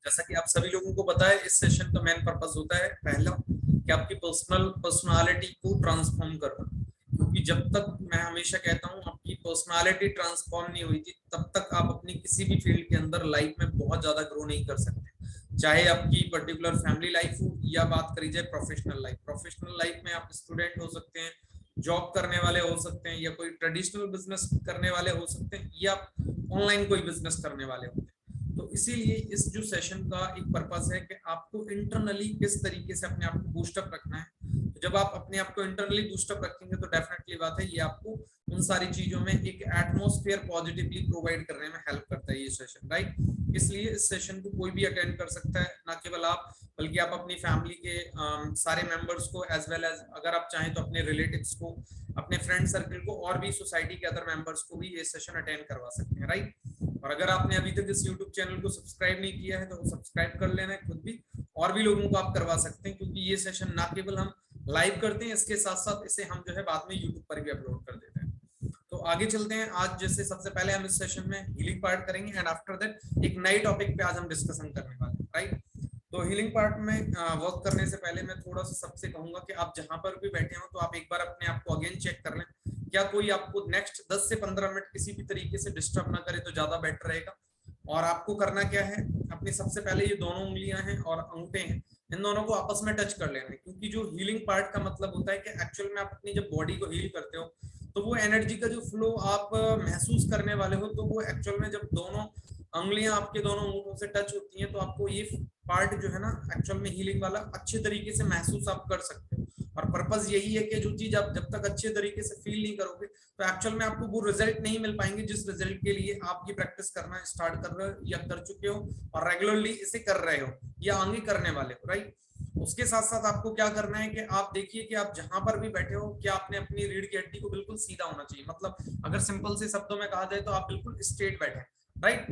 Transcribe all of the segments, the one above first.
जैसा कि आप सभी लोगों को पता है, इस सेशन का मेन पर्पस होता है पहला कि आपकी पर्सनालिटी को ट्रांसफॉर्म करना। क्योंकि जब तक, मैं हमेशा कहता हूँ, आपकी पर्सनालिटी ट्रांसफॉर्म नहीं हुई थी तब तक आप अपनी किसी भी फील्ड के अंदर लाइफ में बहुत ज्यादा ग्रो नहीं कर सकते। चाहे आपकी पर्टिकुलर फैमिली लाइफ हो या बात करी जाए प्रोफेशनल लाइफ में आप स्टूडेंट हो सकते हैं, जॉब करने वाले हो सकते हैं, या कोई ट्रेडिशनल बिजनेस करने वाले हो सकते हैं, या ऑनलाइन कोई बिजनेस करने वाले होते हैं। तो इसीलिए इस जो सेशन का एक पर्पस है कि आपको इंटरनली किस तरीके से अपने आप को बूस्टअप रखना है। तो जब आप अपने आप को इंटरनली बूस्टअप रखेंगे तो डेफिनेटली बात है, ये आपको उन सारी चीजों में एक एटमॉस्फेयर पॉजिटिवली प्रोवाइड करने में हेल्प करता है ये सेशन, राइट। इसलिए इस सेशन को कोई भी अटेंड कर सकता है, ना केवल आप, बल्कि आप अपनी फैमिली के सारे मेंबर्स को, एज वेल एज अगर आप चाहें तो अपने रिलेटिव्स को, अपने फ्रेंड सर्कल को, और भी सोसाइटी के अदर मेंबर्स को भी ये सेशन अटेंड करवा सकते हैं, राइट। और अगर आपने अभी तक इस यूट्यूब चैनल को सब्सक्राइब नहीं किया है तो सब्सक्राइब कर लेना है खुद भी, और भी लोगों को आप करवा सकते हैं, क्योंकि ये सेशन ना केवल हम लाइव करते हैं, इसके साथ साथ इसे हम जो है बाद में यूट्यूब पर भी अपलोड कर देते हैं। तो आगे चलते हैं। आज जैसे सबसे पहले हम इस सेशन में हीलिंग पार्ट करेंगे, एंड आफ्टर दैट एक नई टॉपिक पे आज हम डिस्कशन करने वाले हैं, राइट। तो हीलिंग पार्ट में वर्क करने से पहले मैं थोड़ा सा सबसे कहूंगा कि आप जहां पर भी बैठे हो तो आप एक बार अपने आप को अगेन चेक कर लें, क्या कोई आपको नेक्स्ट 10 से 15 मिनट किसी भी तरीके से डिस्टर्ब ना करे तो ज्यादा बेटर रहेगा। और आपको करना क्या है, अपनी सबसे पहले ये दोनों उंगलियां हैं और अंगूठे हैं, इन दोनों को आपस में टच कर लेना है। क्योंकि जो हीलिंग पार्ट का मतलब होता है कि एक्चुअल में आप अपनी जब बॉडी को हील करते हो तो वो एनर्जी का जो फ्लो आप महसूस करने वाले हो, तो वो एक्चुअल में जब दोनों अंगुलियां आपके दोनों अंगूठों से टच होती हैं तो आपको ये पार्ट जो है ना एक्चुअल में हीलिंग वाला अच्छे तरीके से महसूस आप कर सकते हो। और पर्पस यही है कि जो चीज आप जब तक अच्छे तरीके से फील नहीं करोगे तो एक्चुअल में आपको वो रिजल्ट नहीं मिल पाएंगे जिस रिजल्ट के लिए आप ये प्रैक्टिस करना स्टार्ट कर रहे हो या कर चुके हो और रेगुलरली इसे कर रहे हो या आगे करने वाले हो, राइट। उसके साथ साथ आपको क्या करना है कि आप देखिए कि आप जहां पर भी बैठे हो, क्या आपने अपनी रीढ़ की हड्डी को बिल्कुल सीधा होना चाहिए। मतलब अगर सिंपल से शब्दों में कहा जाए तो आप बिल्कुल स्ट्रेट बैठे, राइट।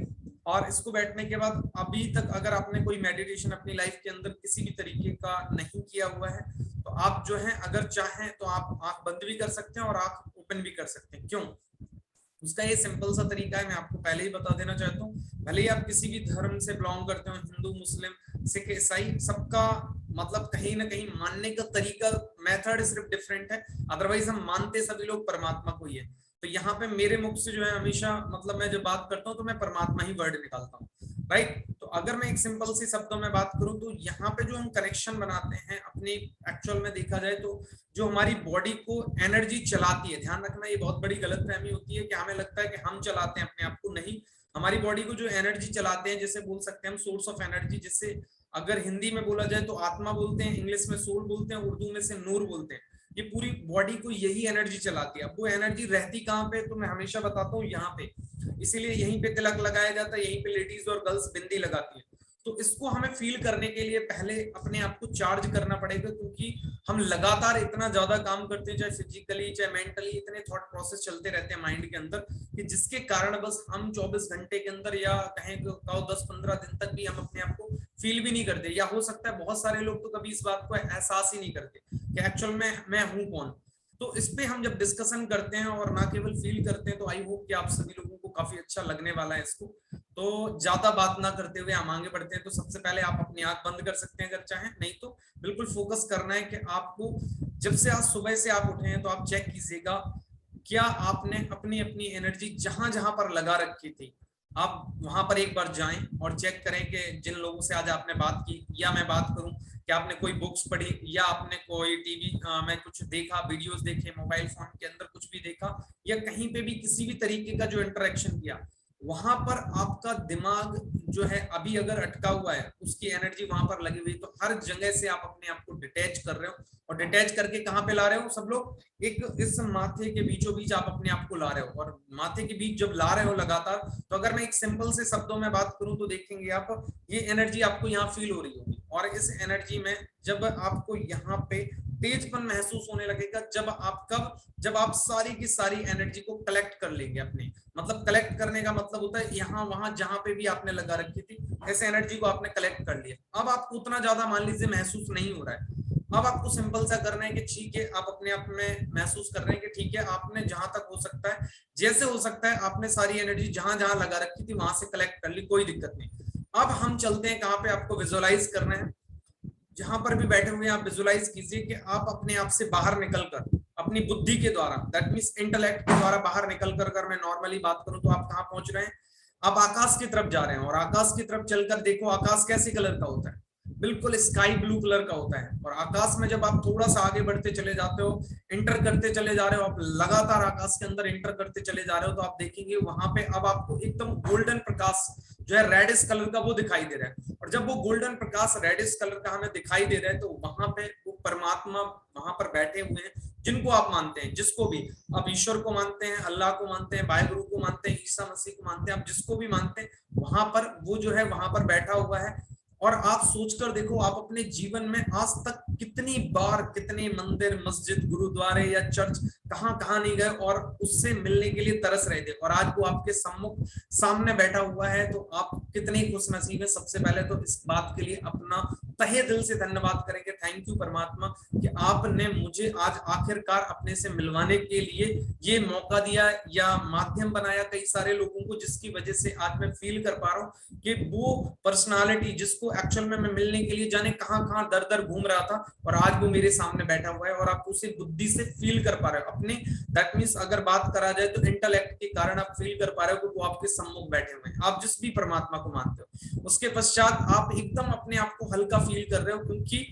और इसको बैठने के बाद अभी तक अगर आपने कोई मेडिटेशन अपनी लाइफ के अंदर किसी भी तरीके का नहीं किया हुआ है तो आप जो है अगर चाहें तो आप आंख बंद भी कर सकते हैं और आंख ओपन भी कर सकते हैं। क्यों? उसका ये सिंपल सा तरीका है, मैं आपको पहले ही बता देना चाहता हूँ। भले ही आप किसी भी धर्म से बिलोंग करते हो, हिंदू, मुस्लिम, सिख, ईसाई, सबका मतलब कहीं ना कहीं मानने का तरीका, मेथड सिर्फ डिफरेंट है। अदरवाइज हम मानते सभी लोग परमात्मा को ही है। तो यहाँ पे मेरे मुख से जो है हमेशा, मतलब मैं जब बात करता हूँ तो मैं परमात्मा ही वर्ड निकालता हूँ, राइट। तो अगर मैं एक सिंपल सी शब्दों में बात करूं तो यहाँ पे जो हम कनेक्शन बनाते हैं अपनी, एक्चुअल में देखा जाए तो जो हमारी बॉडी को एनर्जी चलाती है, ध्यान रखना ये बहुत बड़ी गलतफहमी होती है कि हमें लगता है कि हम चलाते हैं अपने आप को, नहीं। हमारी बॉडी को जो एनर्जी चलाते हैं, जैसे बोल सकते हैं हम सोर्स ऑफ एनर्जी, जिससे अगर हिंदी में बोला जाए तो आत्मा बोलते हैं, इंग्लिश में सोल बोलते हैं, उर्दू में से नूर बोलते हैं। ये पूरी बॉडी को यही एनर्जी चलाती है। अब वो एनर्जी रहती कहाँ पे, तो मैं हमेशा बताता हूँ यहाँ पे, इसीलिए यहीं पे तिलक लगाया जाता है, यहीं पे लेडीज और गर्ल्स बिंदी लगाती है। तो इसको हमें फील करने के लिए पहले अपने आप को चार्ज करना पड़ेगा, क्योंकि हम लगातार इतना ज्यादा काम करते हैं, चाहे फिजिकली चाहे मेंटली, इतने थॉट प्रोसेस चलते रहते हैं माइंड के अंदर कि जिसके कारण बस हम 24 घंटे के अंदर या कहें तो 10-15 दिन तक भी हम अपने आप को फील भी नहीं करते, या हो सकता है बहुत सारे लोग तो कभी इस बात को एहसास ही नहीं करते कि एक्चुअल में मैं हूं कौन। तो इस पे हम जब डिस्कशन करते हैं और ना केवल फील करते हैं, तो आई होप कि आप सभी लोगों को काफी अच्छा लगने वाला है इसको। तो ज्यादा बात ना करते हुए हम आगे बढ़ते हैं। तो सबसे पहले आप अपनी आंख बंद कर सकते हैं अगर चाहें, नहीं तो बिल्कुल फोकस करना है कि आपको जब से आज सुबह से आप उठे हैं तो आप चेक कीजिएगा क्या आपने अपनी अपनी एनर्जी जहां जहां पर लगा रखी थी, आप वहां पर एक बार जाएं और चेक करें कि जिन लोगों से आज आपने बात की, या मैं बात करूं कि आपने कोई बुक्स पढ़ी, या आपने कोई टीवी में कुछ देखा, वीडियोस देखे, मोबाइल फोन के अंदर कुछ भी देखा, या कहीं पे भी किसी भी तरीके का जो इंटरेक्शन किया, वहां पर आपका दिमाग जो है अभी अगर अटका हुआ है, उसकी एनर्जी वहां पर लगी हुई, तो हर जगह से आप अपने आप को डिटैच कर रहे हो। और डिटैच करके कहाँ पे ला रहे हो सब लोग, एक इस माथे के बीचों बीच आप अपने आप को ला रहे हो। और माथे के बीच जब ला रहे हो लगातार, तो अगर मैं एक सिंपल से शब्दों में बात करूं तो देखेंगे आप, ये एनर्जी आपको यहाँ फील हो रही होगी। और इस एनर्जी में जब आपको यहाँ पे तेजपन महसूस होने लगेगा, जब आप सारी की सारी एनर्जी को कलेक्ट कर लेंगे अपने, मतलब कलेक्ट करने का मतलब होता है यहाँ वहां जहां पे भी आपने लगा रखी थी, ऐसे एनर्जी को आपने कलेक्ट कर लिया। अब आपको उतना ज्यादा मान लीजिए महसूस नहीं हो रहा है। अब आपको सिंपल सा करना है कि ठीक है, आप अपने आप में महसूस कर रहे हैं कि ठीक है, आपने जहां तक हो सकता है, जैसे हो सकता है, आपने सारी एनर्जी जहां जहां लगा रखी थी वहां से कलेक्ट कर ली, कोई दिक्कत नहीं। अब हम चलते हैं कहाँ पे, आपको विजुअलाइज करना है। जहां पर भी बैठे हुए हैं आप विजुअलाइज कीजिए कि आप अपने आप से बाहर निकलकर अपनी बुद्धि के द्वारा, दैट मींस इंटेलेक्ट के द्वारा बाहर निकलकर, अगर मैं नॉर्मली बात करूं तो आप कहां पहुंच रहे हैं, आप आकाश की तरफ जा रहे हैं। और आकाश की तरफ चलकर देखो, आकाश कैसे कलर का होता है, बिल्कुल स्काई ब्लू कलर का होता है। और आकाश में जब आप थोड़ा सा आगे बढ़ते चले जाते हो, इंटर करते चले जा रहे हो, आप लगातार आकाश के अंदर इंटर करते चले जा रहे हो, तो आप देखेंगे वहां पे अब आपको एकदम गोल्डन प्रकाश जो है रेडिश कलर का वो दिखाई दे रहा है। और जब वो गोल्डन प्रकाश रेडिश कलर का हमें दिखाई दे रहा है, तो वहां पे वो परमात्मा वहां पर बैठे हुए हैं, जिनको आप मानते हैं, जिसको भी आप ईश्वर को मानते हैं, अल्लाह को मानते हैं, वाहिगुरु को मानते हैं, ईसा मसीह को मानते हैं, आप जिसको भी मानते हैं, वहां पर वो जो है वहां पर बैठा हुआ है। और आप सोचकर देखो, आप अपने जीवन में आज तक कितनी बार, कितने मंदिर, मस्जिद, गुरुद्वारे या चर्च, कहां कहां नहीं गए और उससे मिलने के लिए तरस रहे थे, और आज वो आपके सम्मुख सामने बैठा हुआ है। तो आप कितने खुश नसीब है। सबसे पहले तो इस बात के लिए अपना तहे दिल से धन्यवाद करेंगे, थैंक यू परमात्मा, कि आपने मुझे आज आखिरकार अपने से मिलवाने के लिए ये मौका दिया या माध्यम बनाया कई सारे लोगों को, जिसकी वजह से आज मैं फील कर पा रहा हूँ कि वो पर्सनालिटी जिसको एक्चुअल में मैं मिलने के लिए जाने कहां कहां दर दर घूम रहा था, और आज वो मेरे सामने बैठा हुआ है, और आप उसे बुद्धि से फील कर पा रहे हो अपने, दैट मींस अगर बात करा जाए तो इंटेलेक्ट के कारण आप फील कर पा रहे हो कि वो आपके सम्मुख बैठे हुए हैं, आप जिस भी परमात्मा को मानते हो। उसके पश्चात आप एकदम अपने आप को हल्का फील कर रहे हो, क्योंकि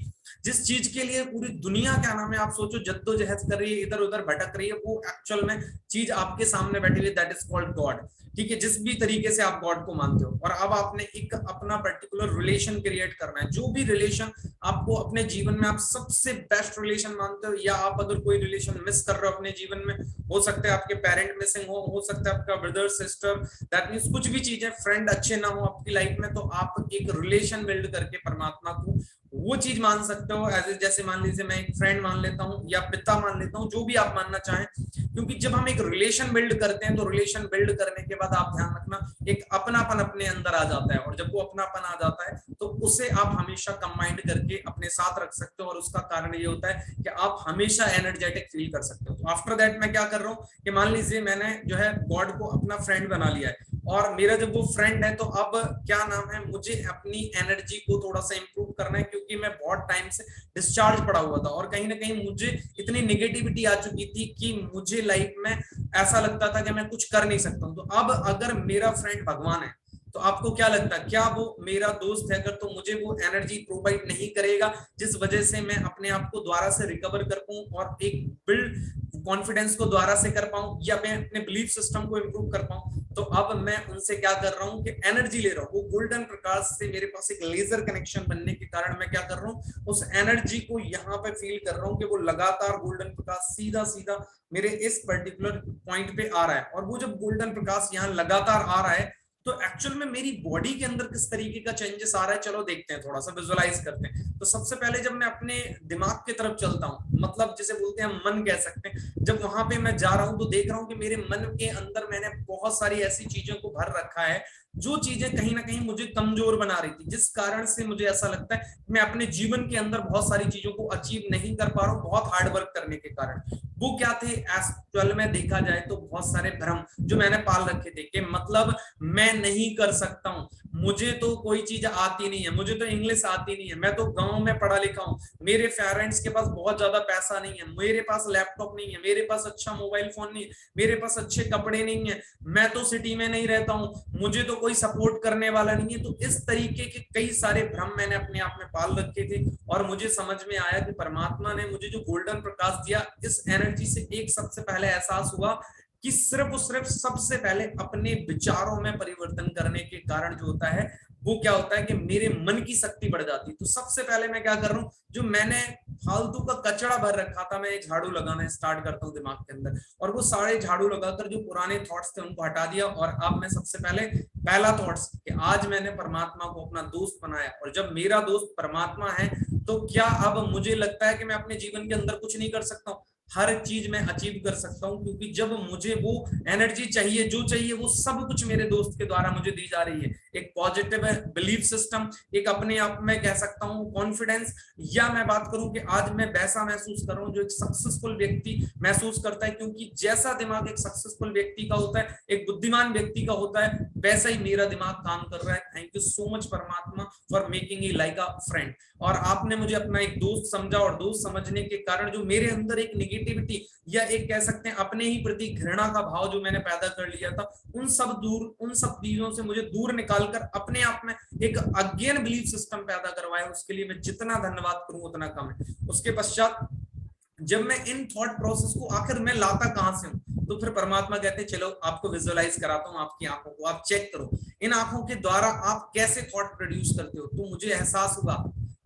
जिस चीज के लिए पूरी दुनिया, क्या नाम है, आप सोचो जद्दोजहद कर रही है, इधर उधर भटक रही है, वो एक्चुअल में चीज आपके सामने बैठी हुई है, दैट इज कॉल्ड गॉड। ठीक है, जिस भी तरीके से आप गॉड को मानते हो। और अब आपने एक अपना पर्टिकुलर रिलेशन क्रिएट करना है, जो भी रिलेशन आपको अपने जीवन में आप सबसे बेस्ट रिलेशन मानते हो, या आप अगर कोई रिलेशन मिस कर रहे हो अपने जीवन में, हो सकता है आपके पेरेंट मिसिंग हो सकता है आपका ब्रदर सिस्टर, दैट मींस कुछ भी चीजें, फ्रेंड अच्छे ना हो आपकी लाइफ में, तो आप एक रिलेशन बिल्ड करके परमात्मा को वो चीज मान सकते हो। एज जैसे मान लीजिए मैं एक फ्रेंड मान लेता हूँ या पिता मान लेता हूँ, जो भी आप मानना चाहें, क्योंकि जब हम एक रिलेशन बिल्ड करते हैं तो रिलेशन बिल्ड करने के बाद आप ध्यान रखना, एक अपनापन अपने अंदर आ जाता है, और जब वो अपनापन आ जाता है तो उसे आप हमेशा कंबाइंड करके अपने साथ रख सकते हो, और उसका कारण ये होता है कि आप हमेशा एनर्जेटिक फील कर सकते हो। तो आफ्टर दैट मैं क्या कर रहा हूँ कि मान लीजिए मैंने जो है गॉड को अपना फ्रेंड बना लिया है, और मेरा जब वो फ्रेंड है, तो अब क्या नाम है, मुझे अपनी एनर्जी को थोड़ा सा इंप्रूव करना है, क्योंकि मैं बहुत टाइम से डिस्चार्ज पड़ा हुआ था, और कहीं ना कहीं मुझे इतनी नेगेटिविटी आ चुकी थी कि मुझे लाइफ में ऐसा लगता था कि मैं कुछ कर नहीं सकता हूं। तो अब अगर मेरा फ्रेंड भगवान है, तो आपको क्या लगता है, क्या वो मेरा दोस्त है अगर, तो मुझे वो एनर्जी प्रोवाइड नहीं करेगा जिस वजह से मैं अपने आप को दोबारा से रिकवर कर पाऊं, और एक बिल्ड कॉन्फिडेंस को दोबारा से कर पाऊं, या मैं अपने बिलीफ सिस्टम को इंप्रूव कर पाऊं। तो अब मैं उनसे क्या कर रहा हूं कि एनर्जी ले रहा हूं, वो गोल्डन प्रकाश से मेरे पास एक लेजर कनेक्शन बनने के कारण मैं क्या कर रहा हूं, उस एनर्जी को यहाँ पे फील कर रहा हूं कि वो लगातार गोल्डन प्रकाश सीधा सीधा मेरे इस पर्टिकुलर पॉइंट पे आ रहा है। और वो जब गोल्डन प्रकाश यहाँ लगातार आ रहा है, तो एक्चुअल में मेरी बॉडी के अंदर किस तरीके का चेंजेस आ रहा है, चलो देखते हैं, थोड़ा सा विजुअलाइज करते हैं। तो सबसे पहले जब मैं अपने दिमाग की तरफ चलता हूँ, मतलब जिसे बोलते हैं मन कह सकते हैं, जब वहां पे मैं जा रहा हूँ, तो देख रहा हूँ कि मेरे मन के अंदर मैंने बहुत सारी ऐसी चीजों को भर रखा है, जो चीजें कहीं ना कहीं मुझे कमजोर बना रही थी, जिस कारण से मुझे ऐसा लगता है मैं अपने जीवन के अंदर बहुत सारी चीजों को अचीव नहीं कर पा रहा हूँ, बहुत हार्ड वर्क करने के कारण। वो क्या थे, एक्चुअल में देखा जाए तो बहुत सारे भ्रम जो मैंने पाल रखे थे, कि मतलब मैं नहीं कर सकता हूँ, मुझे तो कोई चीज आती नहीं है, मुझे तो इंग्लिश आती नहीं है, मैं तो गांव में पढ़ा लिखा हूँ, मेरे पेरेंट्स के पास बहुत ज्यादा पैसा नहीं है, मेरे पास लैपटॉप नहीं है, मेरे पास अच्छा मोबाइल फोन नहीं है, मेरे पास अच्छे कपड़े नहीं है, मैं तो सिटी में नहीं रहता हूँ, मुझे तो कोई सपोर्ट करने वाला नहीं है। तो इस तरीके के कई सारे भ्रम मैंने अपने आप में पाल रखे थे, और मुझे समझ में आया कि परमात्मा ने मुझे जो गोल्डन प्रकाश दिया, इस एनर्जी से एक सबसे पहले एहसास हुआ कि सिर्फ और सिर्फ सबसे पहले अपने विचारों में परिवर्तन करने के कारण जो होता है, वो क्या होता है कि मेरे मन की शक्ति बढ़ जाती है। तो सबसे पहले मैं क्या कर रहा हूँ, जो मैंने फालतू का कचरा भर रखा था, मैं झाड़ू लगाना स्टार्ट करता हूँ दिमाग के अंदर, और वो सारे झाड़ू लगाकर जो पुराने थॉट्स थे उनको हटा दिया। और अब मैं सबसे पहले पहला थॉट्स कि आज मैंने परमात्मा को अपना दोस्त बनाया, और जब मेरा दोस्त परमात्मा है, तो क्या अब मुझे लगता है कि मैं अपने जीवन के अंदर कुछ नहीं कर सकता हूँ? हर चीज मैं अचीव कर सकता हूं, क्योंकि जब मुझे वो एनर्जी चाहिए, जो चाहिए वो सब कुछ मेरे दोस्त के द्वारा मुझे दी जा रही है। एक पॉजिटिव बिलीफ सिस्टम, एक अपने आप में कह सकता हूँ कॉन्फिडेंस, या मैं बात करूं कि आज मैं वैसा महसूस कर रहा हूं जो एक सक्सेसफुल व्यक्ति महसूस करता है, क्योंकि जैसा दिमाग एक सक्सेसफुल व्यक्ति का होता है, एक बुद्धिमान व्यक्ति का होता है, वैसा ही मेरा दिमाग काम कर रहा है। थैंक यू सो मच परमात्मा for making me like a friend. और आपने मुझे अपना एक दोस्त समझा, और दोस्त समझने के कारण जो मेरे अंदर एक निगेटिविटी या एक कह सकते हैं अपने ही प्रति घृणा का भाव जो मैंने पैदा कर लिया था, उन सब चीजों से मुझे दूर निकालकर अपने आप में एक अगेन बिलीफ सिस्टम पैदा करवाया, उसके लिए मैं जितना धन्यवाद करूं उतना कम है। उसके पश्चात जब मैं इन थॉट प्रोसेस को आखिर मैं लाता कहां से हूं, तो फिर परमात्मा कहते हैं चलो आपको विजुअलाइज कराता हूं, आपकी आंखों को आप चेक करो, इन आंखों के द्वारा आप कैसे थॉट प्रोड्यूस करते हो। तो मुझे एहसास हुआ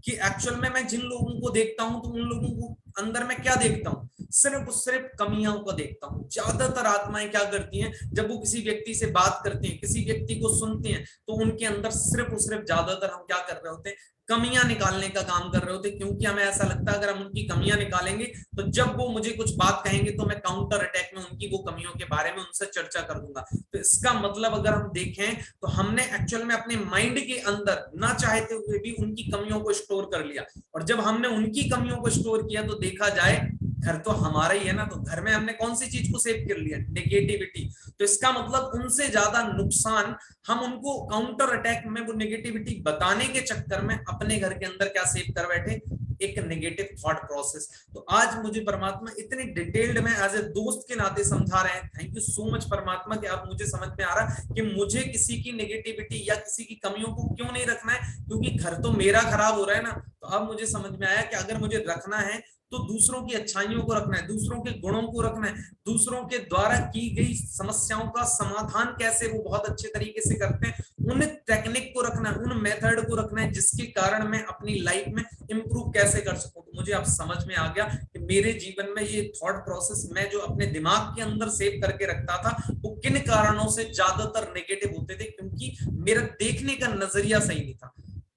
कि एक्चुअल में मैं जिन लोगों को देखता हूं, तो उन लोगों को अंदर में क्या देखता हूं, सिर्फ कमियों को देखता हूं। ज्यादातर आत्माएं क्या करती हैं, जब वो किसी व्यक्ति से बात करती हैं, किसी व्यक्ति को सुनती हैं, तो उनके अंदर सिर्फ ज्यादातर हम क्या कर रहे होते हैं, कमियां निकालने का काम कर रहे होते, क्योंकि हमें ऐसा लगता है अगर हम उनकी कमियां निकालेंगे तो जब वो मुझे कुछ बात कहेंगे तो मैं काउंटर अटैक में उनकी वो कमियों के बारे में उनसे चर्चा कर दूंगा। तो इसका मतलब अगर हम देखें तो हमने एक्चुअल में अपने माइंड के अंदर ना चाहते हुए भी उनकी कमियों को स्टोर कर लिया, और जब हमने उनकी कमियों को स्टोर किया तो देखा जाए घर तो हमारा ही है ना, तो घर में हमने कौन सी चीज को सेव कर लिया, नेगेटिविटी। तो इसका मतलब उनसे ज्यादा नुकसान हम उनको काउंटर अटैक में वो नेगेटिविटी बताने के चक्कर में अपने घर के अंदर क्या सेव कर बैठे, एक नेगेटिव थॉट प्रोसेस। तो आज मुझे परमात्मा इतनी डिटेल्ड में एज ए दोस्त के नाते समझा रहे हैं। थैंक यू सो मच परमात्मा कि अब मुझे समझ में आ रहा है कि मुझे किसी की नेगेटिविटी या किसी की कमियों को क्यों नहीं रखना है, क्योंकि घर तो मेरा खराब हो रहा है ना। तो अब मुझे समझ में आया कि अगर मुझे रखना है तो दूसरों की अच्छाइयों को रखना है, दूसरों के गुणों को रखना है, दूसरों के द्वारा की गई समस्याओं का समाधान कैसे वो बहुत अच्छे तरीके से करते हैं, उन टेक्निक को रखना है, उन मेथड को रखना है, जिसके कारण मैं अपनी लाइफ में इंप्रूव कैसे कर सकूं। तो मुझे अब समझ में आ गया कि मेरे जीवन में ये थॉट प्रोसेस मैं जो अपने दिमाग के अंदर सेव करके रखता था वो किन कारणों से ज्यादातर नेगेटिव होते थे, क्योंकि मेरा देखने का नजरिया सही नहीं था।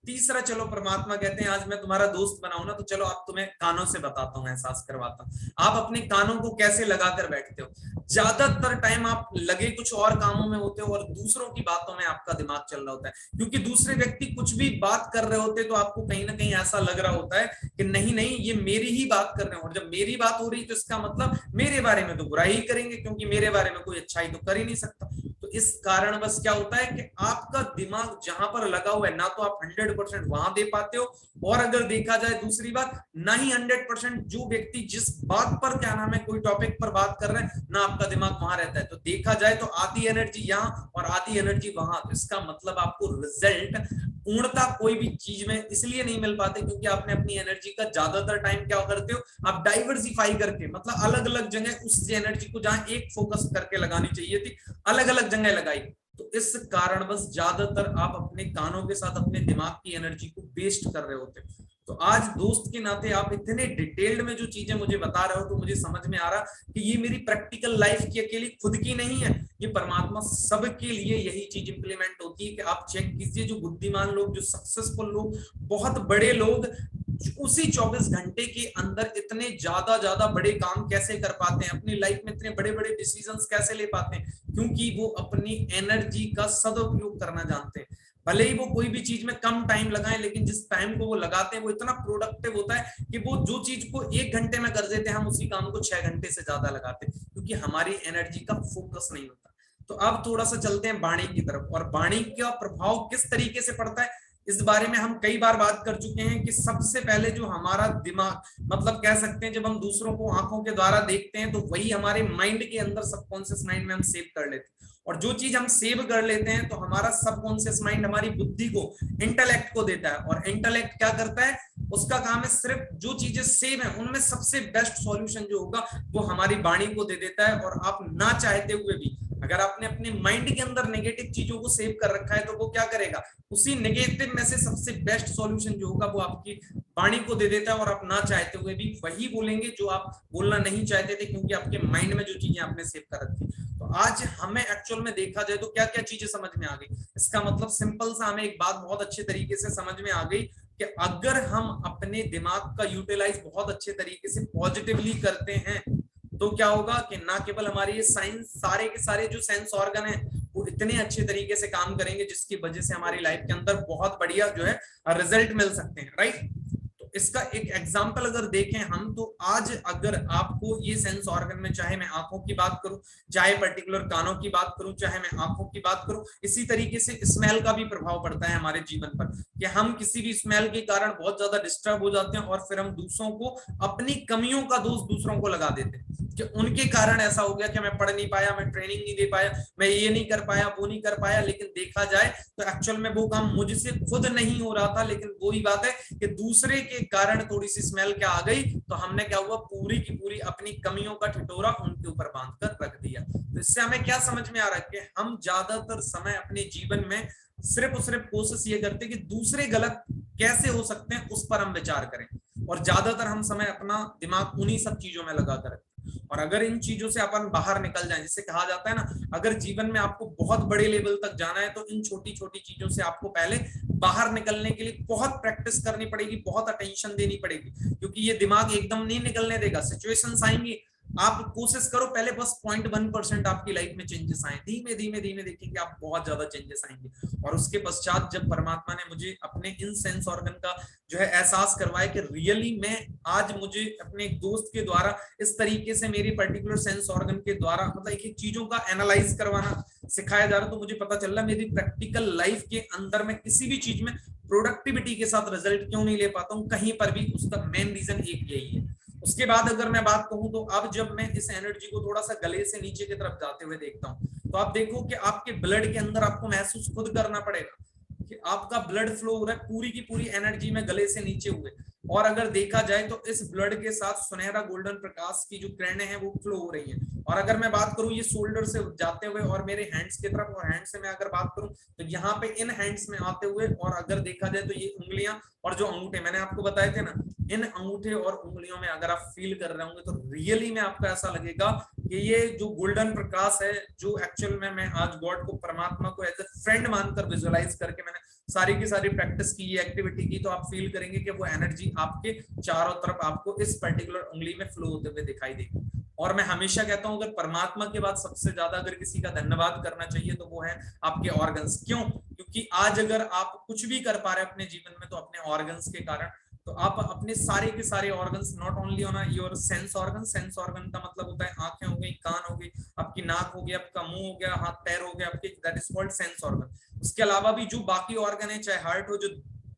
तीसरा, चलो परमात्मा कहते हैं आज मैं तुम्हारा दोस्त बनाऊं ना, तो चलो आप तुम्हें कानों से बताता हूं, एहसास करवाता हूं। आप अपने कानों को कैसे लगाकर बैठते हो। ज्यादातर टाइम आप लगे कुछ और कामों में होते हो और दूसरों की बातों में आपका दिमाग चल रहा होता है, क्योंकि दूसरे व्यक्ति कुछ भी बात कर रहे होते तो आपको कहीं ना कहीं ऐसा लग रहा होता है कि नहीं नहीं ये मेरी ही बात कर रहे हैं, और जब मेरी बात हो रही तो इसका मतलब मेरे बारे में तो बुराई ही करेंगे, क्योंकि मेरे बारे में कोई अच्छाई तो कर ही नहीं सकता। तो इस कारण बस क्या होता है कि आपका दिमाग जहां पर लगा हुआ है ना तो आप 100% वहां दे पाते हो, और अगर देखा जाए दूसरी बात, ना ही 100% जो व्यक्ति जिस बात पर क्या नाम है कोई टॉपिक पर बात कर रहे हैं ना आपका दिमाग वहां रहता है। तो देखा जाए तो आधी एनर्जी यहाँ और आधी एनर्जी वहां। तो इसका मतलब आपको रिजल्ट पूर्णता कोई भी चीज में इसलिए नहीं मिल पाते क्योंकि आपने अपनी एनर्जी का ज्यादातर टाइम क्या करते हो, आप डाइवर्सिफाई करके, मतलब अलग अलग जगह उस एनर्जी को जहां एक फोकस करके लगानी चाहिए थी अलग अलग जगह लगाई। तो इस कारण बस ज्यादातर आप अपने कानों के साथ अपने दिमाग की एनर्जी को वेस्ट कर रहे होते। तो आज दोस्त के नाते आप इतने डिटेल्ड में जो चीजें मुझे बता रहे हो तो मुझे समझ में आ रहा कि ये मेरी प्रैक्टिकल लाइफ की अकेली खुद की नहीं है, ये परमात्मा सबके लिए यही चीज इंप्लीमेंट होती है। कि आप चेक कीजिए जो बुद्धिमान लोग, जो सक्सेसफुल लोग, बहुत बड़े लोग उसी 24 घंटे के अंदर इतने ज्यादा बड़े काम कैसे कर पाते हैं, अपनी लाइफ में इतने बड़े बड़े डिसीजंस कैसे ले पाते हैं, क्योंकि वो अपनी एनर्जी का सदुपयोग करना जानते हैं। भले ही वो कोई भी चीज में कम टाइम लगाएं, लेकिन जिस टाइम को वो लगाते हैं वो इतना प्रोडक्टिव होता है कि वो जो चीज को 1 घंटे में कर देते हैं हम उसी काम को 6 घंटे से ज्यादा लगाते हैं, क्योंकि हमारी एनर्जी का फोकस नहीं होता। तो अब थोड़ा सा चलते हैं वाणी की तरफ, और वाणी का प्रभाव किस तरीके से पड़ता है इस बारे में हम कई बार बात कर चुके हैं। कि सबसे पहले जो हमारा दिमाग, मतलब कह सकते हैं जब हम दूसरों को आंखों के द्वारा देखते हैं तो वही हमारे माइंड के अंदर सबकॉन्शियस माइंड में हम सेव कर लेते हैं, और जो चीज हम सेव कर लेते हैं तो हमारा सबकॉन्शियस माइंड हमारी बुद्धि को, इंटेलेक्ट को देता है, और इंटेलेक्ट क्या करता है, उसका काम है सिर्फ जो चीजें सेव है उनमें सबसे बेस्ट सॉल्यूशन जो होगा वो हमारी वाणी को दे देता है। और आप ना चाहते हुए भी अगर आपने अपने माइंड के अंदर नेगेटिव चीजों को सेव कर रखा है तो वो क्या करेगा, उसी नेगेटिव में से सबसे बेस्ट सॉल्यूशन जो होगा वो आपकी वाणी को दे देता है, और आप ना चाहते हुए भी वही बोलेंगे जो आप बोलना नहीं चाहते थे, क्योंकि आपके माइंड में जो चीजें आपने सेव कर रखी। तो आज हमें एक्चुअल में देखा जाए तो क्या क्या चीजें समझ में आ गई। इसका मतलब सिंपल सा हमें एक बात बहुत अच्छे तरीके से समझ में आ गई कि अगर हम अपने दिमाग का यूटिलाइज बहुत अच्छे तरीके से पॉजिटिवली करते हैं तो क्या होगा कि ना केवल हमारी ये साइंस, सारे के सारे जो सेंस ऑर्गन है वो इतने अच्छे तरीके से काम करेंगे जिसकी वजह से हमारी लाइफ के अंदर बहुत बढ़िया जो है रिजल्ट मिल सकते हैं, राइट। तो इसका एक एग्जांपल अगर देखें हम, तो आज अगर आपको ये सेंस ऑर्गन में, चाहे मैं आंखों की बात करूं, चाहे पर्टिकुलर कानों की बात करूं, चाहे मैं आंखों की बात करूं, इसी तरीके से स्मेल का भी प्रभाव पड़ता है हमारे जीवन पर, कि हम किसी भी स्मेल के कारण बहुत ज्यादा डिस्टर्ब हो जाते हैं और फिर हम दूसरों को, अपनी कमियों का दोष दूसरों को लगा देते हैं कि उनके कारण ऐसा हो गया कि मैं पढ़ नहीं पाया, मैं ट्रेनिंग नहीं दे पाया, मैं ये नहीं कर पाया, वो नहीं कर पाया। लेकिन देखा जाए तो एक्चुअल में वो काम मुझसे खुद नहीं हो रहा था, लेकिन वही बात है कि दूसरे के कारण थोड़ी सी स्मेल क्या आ गई, तो हमने क्या हुआ, पूरी की पूरी अपनी कमियों का ठिठोरा उनके ऊपर बांध कर रख दिया। तो इससे हमें क्या समझ में आ रहा है कि हम ज्यादातर समय अपने जीवन में सिर्फ और सिर्फ कोशिश ये करते कि दूसरे गलत कैसे हो सकते हैं उस पर हम विचार करें, और ज्यादातर हम समय अपना दिमाग उन्हीं सब चीजों में लगा कर रखें। और अगर इन चीजों से अपन बाहर निकल जाएं, जिसे कहा जाता है ना, अगर जीवन में आपको बहुत बड़े लेवल तक जाना है तो इन छोटी छोटी चीजों से आपको पहले बाहर निकलने के लिए बहुत प्रैक्टिस करनी पड़ेगी, बहुत अटेंशन देनी पड़ेगी, क्योंकि ये दिमाग एकदम नहीं निकलने देगा। सिचुएशंस आएंगी, आप कोशिश करो पहले बस 0.1% आपकी लाइफ में चेंजेस आए, धीमे धीमे धीमे देखेंगे आप बहुत ज्यादा चेंजेस आएंगे। और उसके पश्चात जब परमात्मा ने मुझे अपने इन सेंस ऑर्गन का जो है एहसास करवाया कि रियली मैं आज, मुझे अपने एक दोस्त के द्वारा इस तरीके से मेरी पर्टिकुलर सेंस ऑर्गन के द्वारा मतलब एक एक चीजों का एनालाइज करवाना सिखाया जा रहा, तो मुझे पता चल रहा मेरी प्रैक्टिकल लाइफ के अंदर में किसी भी चीज में प्रोडक्टिविटी के साथ रिजल्ट क्यों नहीं ले पाता हूँ कहीं पर भी, उसका मेन रीजन एक यही है। उसके बाद अगर मैं बात कहूं तो अब जब मैं इस एनर्जी को थोड़ा सा गले से नीचे की तरफ जाते हुए देखता हूं, तो आप देखो कि आपके ब्लड के अंदर आपको महसूस खुद करना पड़ेगा कि आपका ब्लड फ्लो हो रहा है, पूरी की पूरी एनर्जी में गले से नीचे हुए। और अगर देखा जाए तो इस ब्लड के साथ सुनहरा गोल्डन प्रकाश की जो किरणें हैं वो फ्लो हो रही हैं। और अगर मैं बात करूं ये शोल्डर से जाते हुए और मेरे हैंड्स की तरफ, और हैंड से मैं अगर बात करूं तो यहाँ पे इन हैंड्स में आते हुए, और अगर देखा जाए तो ये उंगलियां और जो अंगूठे मैंने आपको बताए थे ना, इन अंगूठे और उंगलियों में अगर आप फील कर रहे होंगे तो रियली में आपको ऐसा लगेगा कि ये जो गोल्डन प्रकाश है, जो एक्चुअल में मैं आज गॉड को, परमात्मा को एज ए फ्रेंड मानकर विजुअलाइज करके मैंने सारी की सारी प्रैक्टिस की, ये एक्टिविटी की, तो आप फील करेंगे कि वो एनर्जी आपके चारों तरफ आपको इस पर्टिकुलर उंगली में फ्लो होते हुए दिखाई देगी। और मैं हमेशा कहता हूं अगर परमात्मा के बाद सबसे ज्यादा अगर किसी का धन्यवाद करना चाहिए तो वो है आपके ऑर्गन्स। क्यों? क्योंकि आज अगर आप कुछ भी कर पा रहे हैं अपने जीवन में तो अपने ऑर्गन्स के कारण। तो आप अपने सारे के सारे organs, not only on your sense organ, sense organ का मतलब होता है आंखें हो गई, कान हो गई, आपकी नाक हो गया, आपका मुंह हो गया, हाथ पैर हो गया आपके, that is called sense organ. उसके अलावा भी जो बाकी ऑर्गन है, चाहे हार्ट हो जो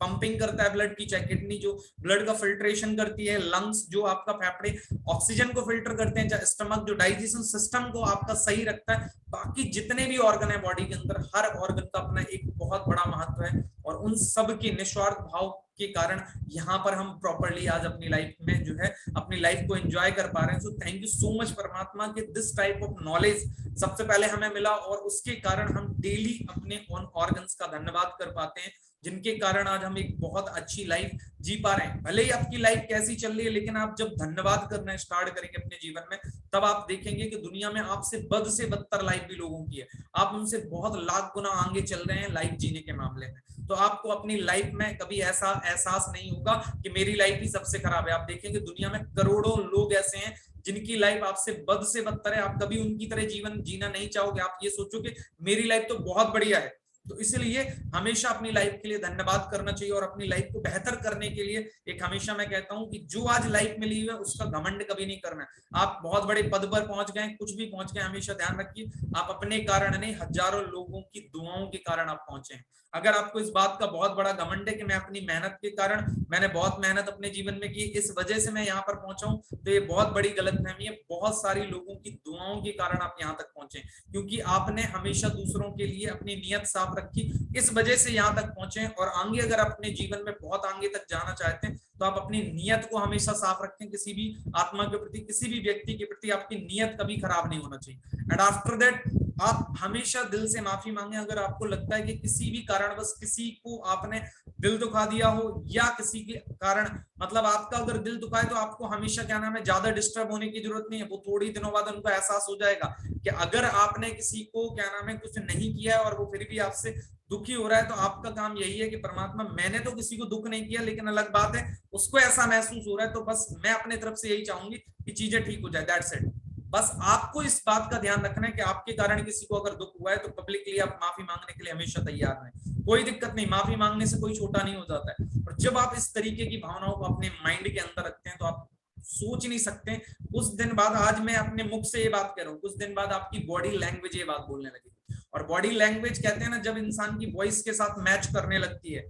पंपिंग करता है ब्लड की, चाहे किडनी जो ब्लड का फिल्ट्रेशन करती है, लंग्स जो आपका फेफड़े ऑक्सीजन को फिल्टर करते हैं, चाहे स्टमक जो डाइजेशन सिस्टम को आपका सही रखता है, बाकी जितने भी ऑर्गन है बॉडी के अंदर, हर ऑर्गन का अपना एक बहुत बड़ा महत्व है। और उन सब के निस्वार्थ भाव के कारण यहाँ पर हम प्रॉपरली आज अपनी लाइफ में जो है अपनी लाइफ को एंजॉय कर पा रहे हैं। So thank you so much परमात्मा के दिस टाइप ऑफ नॉलेज सबसे पहले हमें मिला, और उसके कारण हम डेली अपने ऑन ऑर्गन्स का धन्यवाद कर पाते हैं, जिनके कारण आज हम एक बहुत अच्छी लाइफ जी पा रहे हैं। भले ही आपकी लाइफ कैसी चल रही है, लेकिन आप जब धन्यवाद करना स्टार्ट करेंगे अपने जीवन में, तब आप देखेंगे कि दुनिया में आपसे बद से बदतर लाइफ भी लोगों की है, आप उनसे बहुत लाख गुना आगे चल रहे हैं लाइफ जीने के मामले में। तो आपको अपनी लाइफ में कभी ऐसा एहसास नहीं होगा कि मेरी लाइफ ही सबसे खराब है। आप देखेंगे दुनिया में करोड़ों लोग ऐसे हैं जिनकी लाइफ आपसे बद से बदतर है, आप कभी उनकी तरह जीवन जीना नहीं चाहोगे, आप ये सोचोगे मेरी लाइफ तो बहुत बढ़िया है। तो इसलिए हमेशा अपनी लाइफ के लिए धन्यवाद करना चाहिए, और अपनी लाइफ को बेहतर करने के लिए एक हमेशा मैं कहता हूं कि जो आज लाइफ मिली हुई है उसका घमंड कभी नहीं करना है। आप बहुत बड़े पद पर पहुंच गए, कुछ भी पहुंच गए, हमेशा ध्यान रखिए आप अपने कारण नहीं, हजारों लोगों की दुआओं के कारण आप पहुंचे हैं। अगर आपको इस बात का बहुत बड़ा घमंड है कि मैं अपनी मेहनत के कारण, मैंने बहुत मेहनत अपने जीवन में की, इस वजह से मैं यहाँ पर पहुंचा हूं, तो ये बहुत बड़ी गलतफहमी है। बहुत सारी लोगों की दुआओं के कारण आप यहाँ तक पहुंचे, क्योंकि आपने हमेशा दूसरों के लिए अपनी नियत साफ रखी, इस वजह से यहाँ तक पहुंचे। और आगे अगर अपने जीवन में बहुत आगे तक जाना चाहते हैं तो आप अपनी नियत को हमेशा साफ रखें, किसी भी आत्मा के प्रति, किसी भी व्यक्ति के प्रति आपकी नियत कभी खराब नहीं होना चाहिए। एंड आफ्टर दैट आप हमेशा दिल से माफी मांगे अगर आपको लगता है कि किसी भी कारणवश किसी को आपने दिल दुखा दिया हो, या किसी के कारण मतलब आपका अगर दिल दुखा है, तो आपको हमेशा क्या नाम है ज्यादा डिस्टर्ब होने की जरूरत नहीं है। वो थोड़ी दिनों बाद उनको एहसास हो जाएगा कि अगर आपने किसी को क्या नाम है कुछ नहीं किया है और वो फिर भी आपसे दुखी हो रहा है, तो आपका काम यही है कि परमात्मा मैंने तो किसी को दुख नहीं किया, लेकिन अलग बात है उसको ऐसा महसूस हो रहा है, तो बस मैं अपने तरफ से यही चाहूंगी कि चीजें ठीक हो जाए, दैट्स इट। बस आपको इस बात का ध्यान रखना है कि आपके कारण किसी को अगर दुख हुआ है तो पब्लिकली आप माफी मांगने के लिए हमेशा तैयार रहें, कोई दिक्कत नहीं, माफी मांगने से कोई छोटा नहीं हो जाता है। और जब आप इस तरीके की भावनाओं को अपने माइंड के अंदर रखते हैं तो आप सोच नहीं सकते, कुछ दिन बाद, आज मैं अपने मुख से ये बात कह रहा हूँ, कुछ दिन बाद आपकी बॉडी लैंग्वेज ये बात बोलने लगेगी। और बॉडी लैंग्वेज कहते हैं ना, जब इंसान की वॉइस के साथ मैच करने लगती है,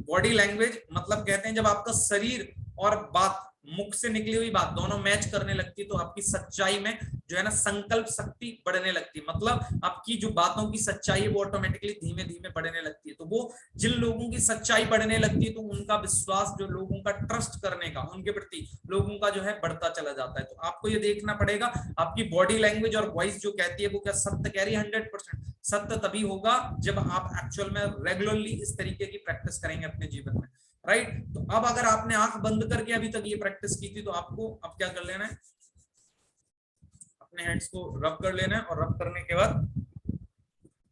बॉडी लैंग्वेज मतलब कहते हैं जब आपका शरीर और बात, मुख से निकली हुई बात दोनों मैच करने लगती है तो आपकी सच्चाई में जो है ना संकल्प शक्ति बढ़ने लगती है, मतलब आपकी जो बातों की सच्चाई है वो ऑटोमेटिकली धीमे धीमे बढ़ने लगती है। तो वो जिन लोगों की सच्चाई बढ़ने लगती है तो उनका विश्वास, जो लोगों का ट्रस्ट करने का उनके प्रति लोगों का जो है बढ़ता चला जाता है। तो आपको ये देखना पड़ेगा आपकी बॉडी लैंग्वेज और वॉइस जो कहती है वो क्या सत्य कह रही है। 100% सत्य तभी होगा जब आप एक्चुअल में रेगुलरली इस तरीके की प्रैक्टिस करेंगे अपने जीवन में, राइट। तो अब अगर आपने आंख बंद करके अभी तक ये प्रैक्टिस की थी तो आपको अब क्या कर लेना है, अपने हैंड्स को रब कर लेना है और रब करने के बाद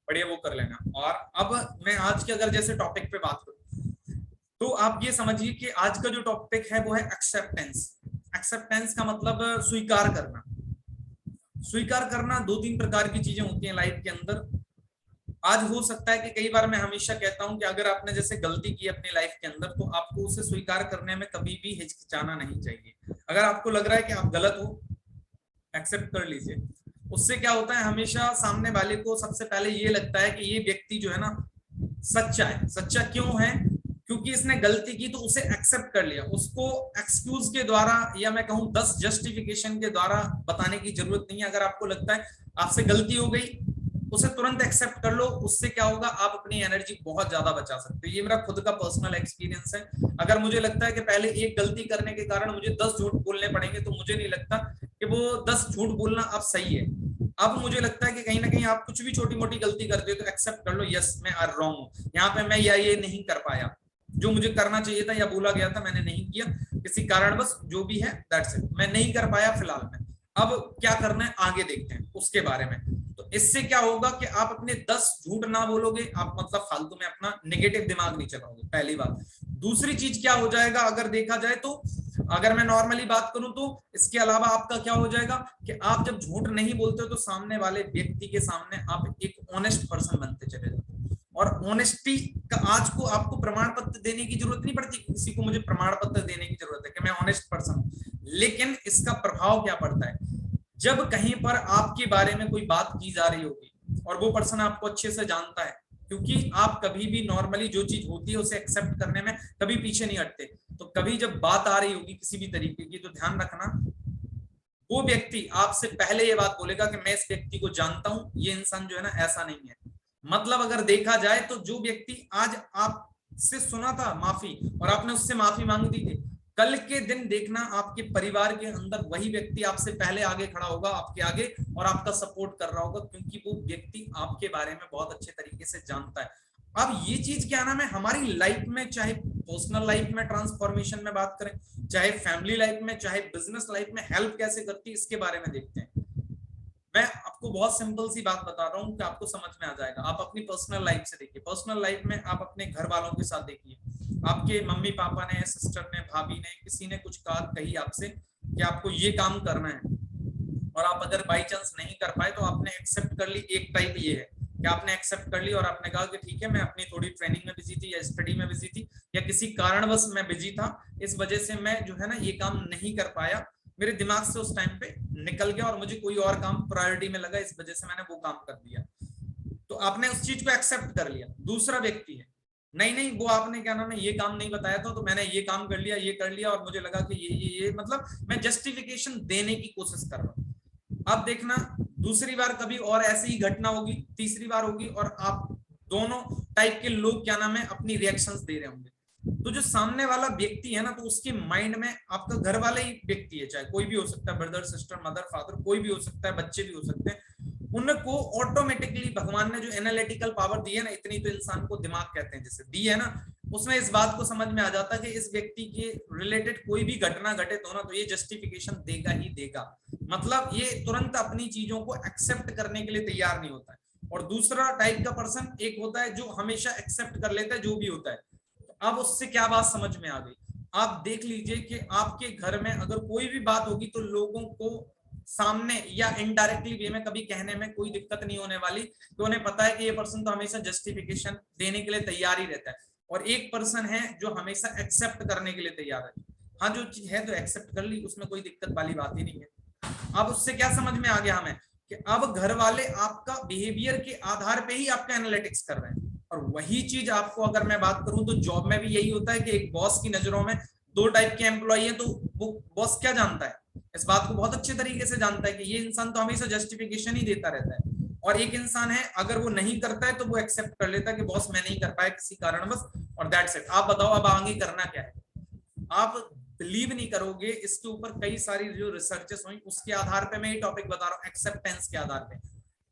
बढ़िया वो कर लेना। और अब मैं आज के अगर जैसे टॉपिक पे बात करूं तो आप ये समझिए कि आज का जो टॉपिक है वो है एक्सेप्टेंस। एक्सेप्टेंस का मतलब स्वीकार करना। स्वीकार करना दो तीन प्रकार की चीजें होती हैं लाइफ के अंदर। आज हो सकता है कि कई बार मैं हमेशा कहता हूं कि अगर आपने जैसे गलती की अपनी लाइफ के अंदर तो आपको उसे स्वीकार करने में कभी भी हिचकिचाना नहीं चाहिए। अगर आपको लग रहा है कि आप गलत हो, एक्सेप्ट कर लीजिए। उससे क्या होता है, हमेशा सामने वाले को सबसे पहले ये लगता है कि ये व्यक्ति जो है ना सच्चा है। सच्चा क्यों है? क्योंकि इसने गलती की तो उसे एक्सेप्ट कर लिया। उसको एक्सक्यूज के द्वारा या मैं कहूं 10 जस्टिफिकेशन के द्वारा बताने की जरूरत नहीं है। अगर आपको लगता है आपसे गलती हो गई, उसे तुरंत एक्सेप्ट कर लो। उससे क्या होगा, आप अपनी एनर्जी बहुत ज्यादा बचा सकते हो। ये मेरा खुद का पर्सनल एक्सपीरियंस है। अगर मुझे लगता है कि पहले एक गलती करने के कारण मुझे 10 झूठ बोलने पड़ेंगे तो मुझे नहीं लगता कि वो 10 झूठ बोलना अब सही है। अब मुझे लगता है कि कहीं ना कहीं आप कुछ भी छोटी मोटी गलती करते हो तो एक्सेप्ट कर लो, यस मैं रॉन्ग हूं, यहाँ पे मैं ये नहीं कर पाया, जो मुझे करना चाहिए था या बोला गया था मैंने नहीं किया, किसी कारणवश जो भी है दैट्स इट, मैं नहीं कर पाया फिलहाल में। अब क्या करना है आगे देखते हैं उसके बारे में। तो इससे क्या होगा कि आप अपने 10 झूठ ना बोलोगे, आप मतलब फालतू में अपना नेगेटिव दिमाग नहीं चलाओगे, पहली बात। दूसरी चीज क्या हो जाएगा अगर देखा जाए तो, अगर मैं नॉर्मली बात करूं तो इसके अलावा आपका क्या हो जाएगा कि आप जब झूठ नहीं बोलते हो तो सामने वाले व्यक्ति के सामने आप एक ऑनेस्ट पर्सन बनते चले जाते हो। और ऑनेस्टी का आज को आपको प्रमाण पत्र देने की जरूरत नहीं पड़ती, किसी को मुझे प्रमाण पत्र देने की जरूरत है कि मैं ऑनेस्ट पर्सन हूं। लेकिन इसका प्रभाव क्या पड़ता है, जब कहीं पर आपके बारे में कोई बात की जा रही होगी और वो पर्सन आपको अच्छे से जानता है, क्योंकि आप कभी भी नॉर्मली जो चीज होती है उसे एक्सेप्ट करने में कभी पीछे नहीं हटते, तो कभी जब बात आ रही होगी किसी भी तरीके की तो ध्यान रखना वो व्यक्ति आपसे पहले ये बात बोलेगा कि मैं इस व्यक्ति को जानता हूं, ये इंसान जो है ना ऐसा नहीं है। मतलब अगर देखा जाए तो जो व्यक्ति आज आपसे सुना था माफी और आपने उससे माफी मांग दी थी, कल के दिन देखना आपके परिवार के अंदर वही व्यक्ति आपसे पहले आगे खड़ा होगा, आपके आगे, और आपका सपोर्ट कर रहा होगा, क्योंकि वो व्यक्ति आपके बारे में बहुत अच्छे तरीके से जानता है। अब ये चीज क्या नाम है हमारी लाइफ में, चाहे पर्सनल लाइफ में ट्रांसफॉर्मेशन में बात करें, चाहे फैमिली लाइफ में, चाहे बिजनेस लाइफ में हेल्प कैसे करती है इसके बारे में देखते हैं। मैं आपको बहुत सिंपल सी बात बता रहा हूँ कि आपको समझ में आ जाएगा। आप अपनी पर्सनल लाइफ से देखिए, पर्सनल लाइफ में आप अपने घर वालों के साथ देखिए, आपके मम्मी पापा ने, सिस्टर ने, भाभी ने, किसी ने कुछ बात कही आपसे कि आपको ये काम करना है और आप अगर बाई चांस नहीं कर पाए तो आपने एक्सेप्ट कर ली। एक टाइप ये है कि आपने एक्सेप्ट कर ली और आपने कहा कि ठीक है मैं अपनी थोड़ी ट्रेनिंग में बिजी थी या स्टडी में बिजी थी या किसी कारणवश मैं बिजी था, इस वजह से मैं जो है ना ये काम नहीं कर पाया, मेरे दिमाग से उस टाइम पे निकल गया और मुझे कोई और काम प्रायोरिटी में लगा, इस वजह से मैंने वो काम कर दिया। तो आपने उस चीज को एक्सेप्ट कर लिया। दूसरा व्यक्ति है, नहीं नहीं वो आपने क्या नाम है ये काम नहीं बताया था तो मैंने ये काम कर लिया, ये कर लिया और मुझे लगा कि ये मतलब मैं जस्टिफिकेशन देने की कोशिश कर रहा हूँ। अब देखना दूसरी बार कभी और ऐसी ही घटना होगी, तीसरी बार होगी और आप दोनों टाइप के लोग क्या नाम है अपनी रिएक्शंस दे रहे होंगे। तो जो सामने वाला व्यक्ति है ना, तो उसके माइंड में आपका घर वाला ही व्यक्ति है, चाहे कोई भी हो सकता है, ब्रदर सिस्टर मदर फादर कोई भी हो सकता है, बच्चे भी हो सकते हैं, उनको ऑटोमेटिकली भगवान ने जो एनालिटिकल पावर दी है ना, इतनी तो इंसान को दिमाग कहते हैं जिसे दी है ना, उसमें इस बात को समझ में आ जाता है कि इस व्यक्ति के रिलेटेड कोई भी घटना घटे तो ना तो ये जस्टिफिकेशन देगा ही देगा। मतलब ये तुरंत अपनी चीजों को एक्सेप्ट करने के लिए तैयार नहीं होता है। और दूसरा टाइप का पर्सन एक होता है जो हमेशा एक्सेप्ट कर लेता है जो भी होता है। अब उससे क्या बात समझ में आ गई, आप देख लीजिए कि आपके घर में अगर कोई भी बात होगी तो लोगों को सामने या इनडायरेक्टली वे में कभी कहने में कोई दिक्कत नहीं होने वाली, तो उन्हें पता है कि ये पर्सन तो हमेशा जस्टिफिकेशन देने के लिए तैयार ही रहता है। और एक पर्सन है जो हमेशा एक्सेप्ट करने के लिए तैयार है, हाँ जो चीज है तो एक्सेप्ट कर ली, उसमें कोई दिक्कत वाली बात ही नहीं है। अब उससे क्या समझ में आ गया हमें कि अब घर वाले आपका बिहेवियर के आधार पे ही आपका एनालिटिक्स कर रहे हैं। और वही चीज आपको अगर मैं बात करूं तो जॉब में भी यही होता है कि एक बॉस की नजरों में दो टाइप के एम्प्लॉई है, तो वो बॉस क्या जानता है, इस बात को बहुत अच्छे तरीके से जानता है कि ये इंसान तो हमेशा जस्टिफिकेशन ही देता रहता है। और एक इंसान है अगर वो नहीं करता है तो वो एक्सेप्ट कर लेता है कि बॉस मैं नहीं कर पाया किसी कारणवश, और दैट्स इट। आप बताओ अब आगे करना क्या है। आप बिलीव नहीं करोगे, इसके ऊपर कई सारी जो रिसर्चेस हुई उसके आधार पे मैं ये टॉपिक बता रहा हूँ, एक्सेप्टेंस के आधार पे,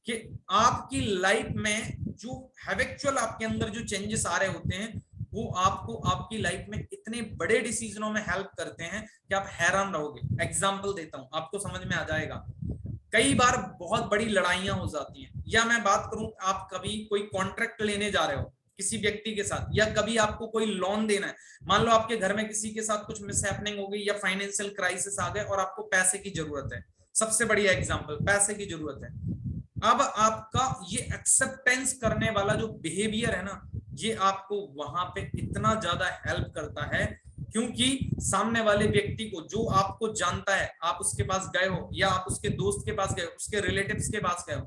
कि आपकी लाइफ में जो हैबिचुअल आपके अंदर जो चेंजेस आ रहे होते हैं वो आपको आपकी लाइफ में इतने बड़े डिसीजनों में हेल्प करते हैं कि आप हैरान रहोगे। एग्जांपल देता हूं, आपको समझ में आ जाएगा। कई बार बहुत बड़ी लड़ाइयां हो जाती हैं, या मैं बात करूं आप कभी कोई कॉन्ट्रैक्ट लेने जा रहे हो किसी व्यक्ति के साथ, या कभी आपको कोई लोन देना है, मान लो आपके घर में किसी के साथ कुछ मिसहैपनिंग हो गई या फाइनेंशियल क्राइसिस आ गए और आपको पैसे की जरूरत है, सबसे बढ़िया एग्जांपल, पैसे की जरूरत है। अब आपका ये एक्सेप्टेंस करने वाला जो बिहेवियर है ना, ये आपको वहां पे इतना ज्यादा हेल्प करता है, क्योंकि सामने वाले व्यक्ति को जो आपको जानता है, आप उसके पास गए हो या आप उसके दोस्त के पास गए हो, उसके रिलेटिव्स के पास गए हो,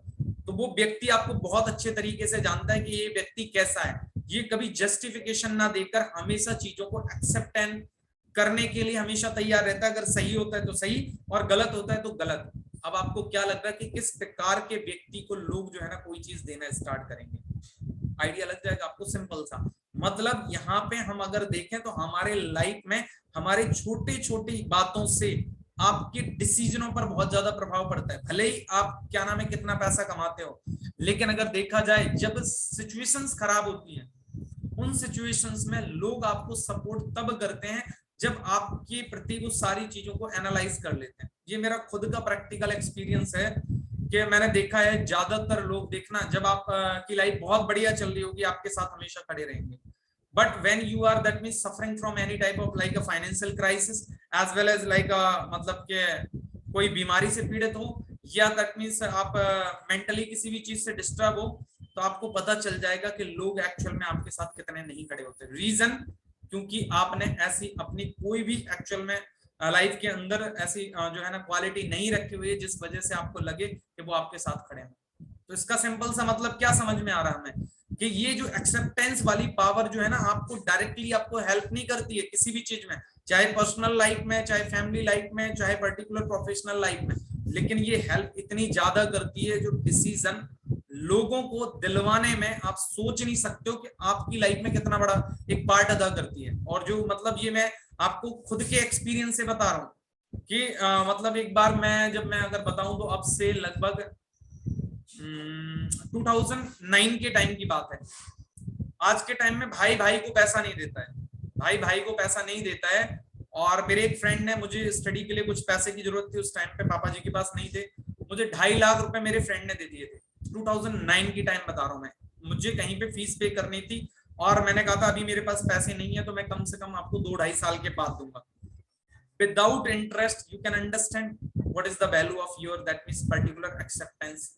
तो वो व्यक्ति आपको बहुत अच्छे तरीके से जानता है कि ये व्यक्ति कैसा है। ये कभी जस्टिफिकेशन ना देकर हमेशा चीजों को एक्सेप्टेंस करने के लिए हमेशा तैयार रहता है। अगर सही होता है तो सही और गलत होता है तो गलत। अब आपको क्या लग रहा है कि किस प्रकार के व्यक्ति को लोग जो है ना कोई चीज देना स्टार्ट करेंगे, आइडिया लग जाएगा आपको। सिंपल सा मतलब यहाँ पे हम अगर देखें तो हमारे लाइफ में हमारे छोटे छोटी बातों से आपके डिसीजनों पर बहुत ज्यादा प्रभाव पड़ता है। भले ही आप क्या नाम है कितना पैसा कमाते हो, लेकिन अगर देखा जाए जब सिचुएशंस खराब होती हैं, उन सिचुएशंस में लोग आपको सपोर्ट तब करते हैं जब आपके प्रति वो सारी चीजों को एनालाइज कर लेते हैं। ये मेरा खुद का प्रैक्टिकल एक्सपीरियंस है कि मैंने देखा है ज्यादातर लोग, देखना जब आप की लाइफ बहुत बढ़िया चल रही होगी आपके साथ हमेशा खड़े रहेंगे, but when you are that means suffering from any type of like a financial crisis as well as like मतलब के कोई बीमारी से पीड़ित हो, या दैट मींस आप मेंटली किसी भी चीज से डिस्टर्ब हो, तो आपको पता चल जाएगा कि लोग एक्चुअल में आपके साथ कितने नहीं खड़े होते। रीजन क्योंकि आपने ऐसी अपनी कोई भी एक्चुअल में लाइफ के अंदर ऐसी जो है ना क्वालिटी नहीं रखी हुई है जिस वजह से आपको लगे कि वो आपके साथ खड़े हैं। तो इसका सिंपल सा मतलब क्या समझ में आ रहा है हमें कि ये जो एक्सेप्टेंस वाली पावर जो है ना आपको डायरेक्टली आपको हेल्प नहीं करती है किसी भी चीज में, चाहे पर्सनल लाइफ में, चाहे फैमिली लाइफ में, चाहे पर्टिकुलर प्रोफेशनल लाइफ में, लेकिन ये हेल्प इतनी ज्यादा करती है जो डिसीजन लोगों को दिलवाने में आप सोच नहीं सकते हो कि आपकी लाइफ में कितना बड़ा एक पार्ट अदा करती है। और जो मतलब ये मैं आपको खुद के एक्सपीरियंस से बता रहा हूँ कि मतलब एक बार जब मैं अगर बताऊं तो अब से लगभग 2009 के टाइम की बात है। आज के टाइम में भाई भाई को पैसा नहीं देता है, भाई भाई को पैसा नहीं देता है। और मेरे एक फ्रेंड ने, मुझे स्टडी के लिए कुछ पैसे की जरूरत थी, उस टाइम पे पापा जी के पास नहीं थे, मुझे 2.5 लाख रुपए मेरे फ्रेंड ने दे दिए थे। 2009 की टाइम बता रहा हूँ मैं, मुझे कहीं पे फीस पे करनी थी और मैंने कहा था अभी मेरे पास पैसे नहीं है तो मैं कम से कम आपको 2-2.5 साल के बाद दूंगा without interest. You can understand what is the value of your that means particular acceptance.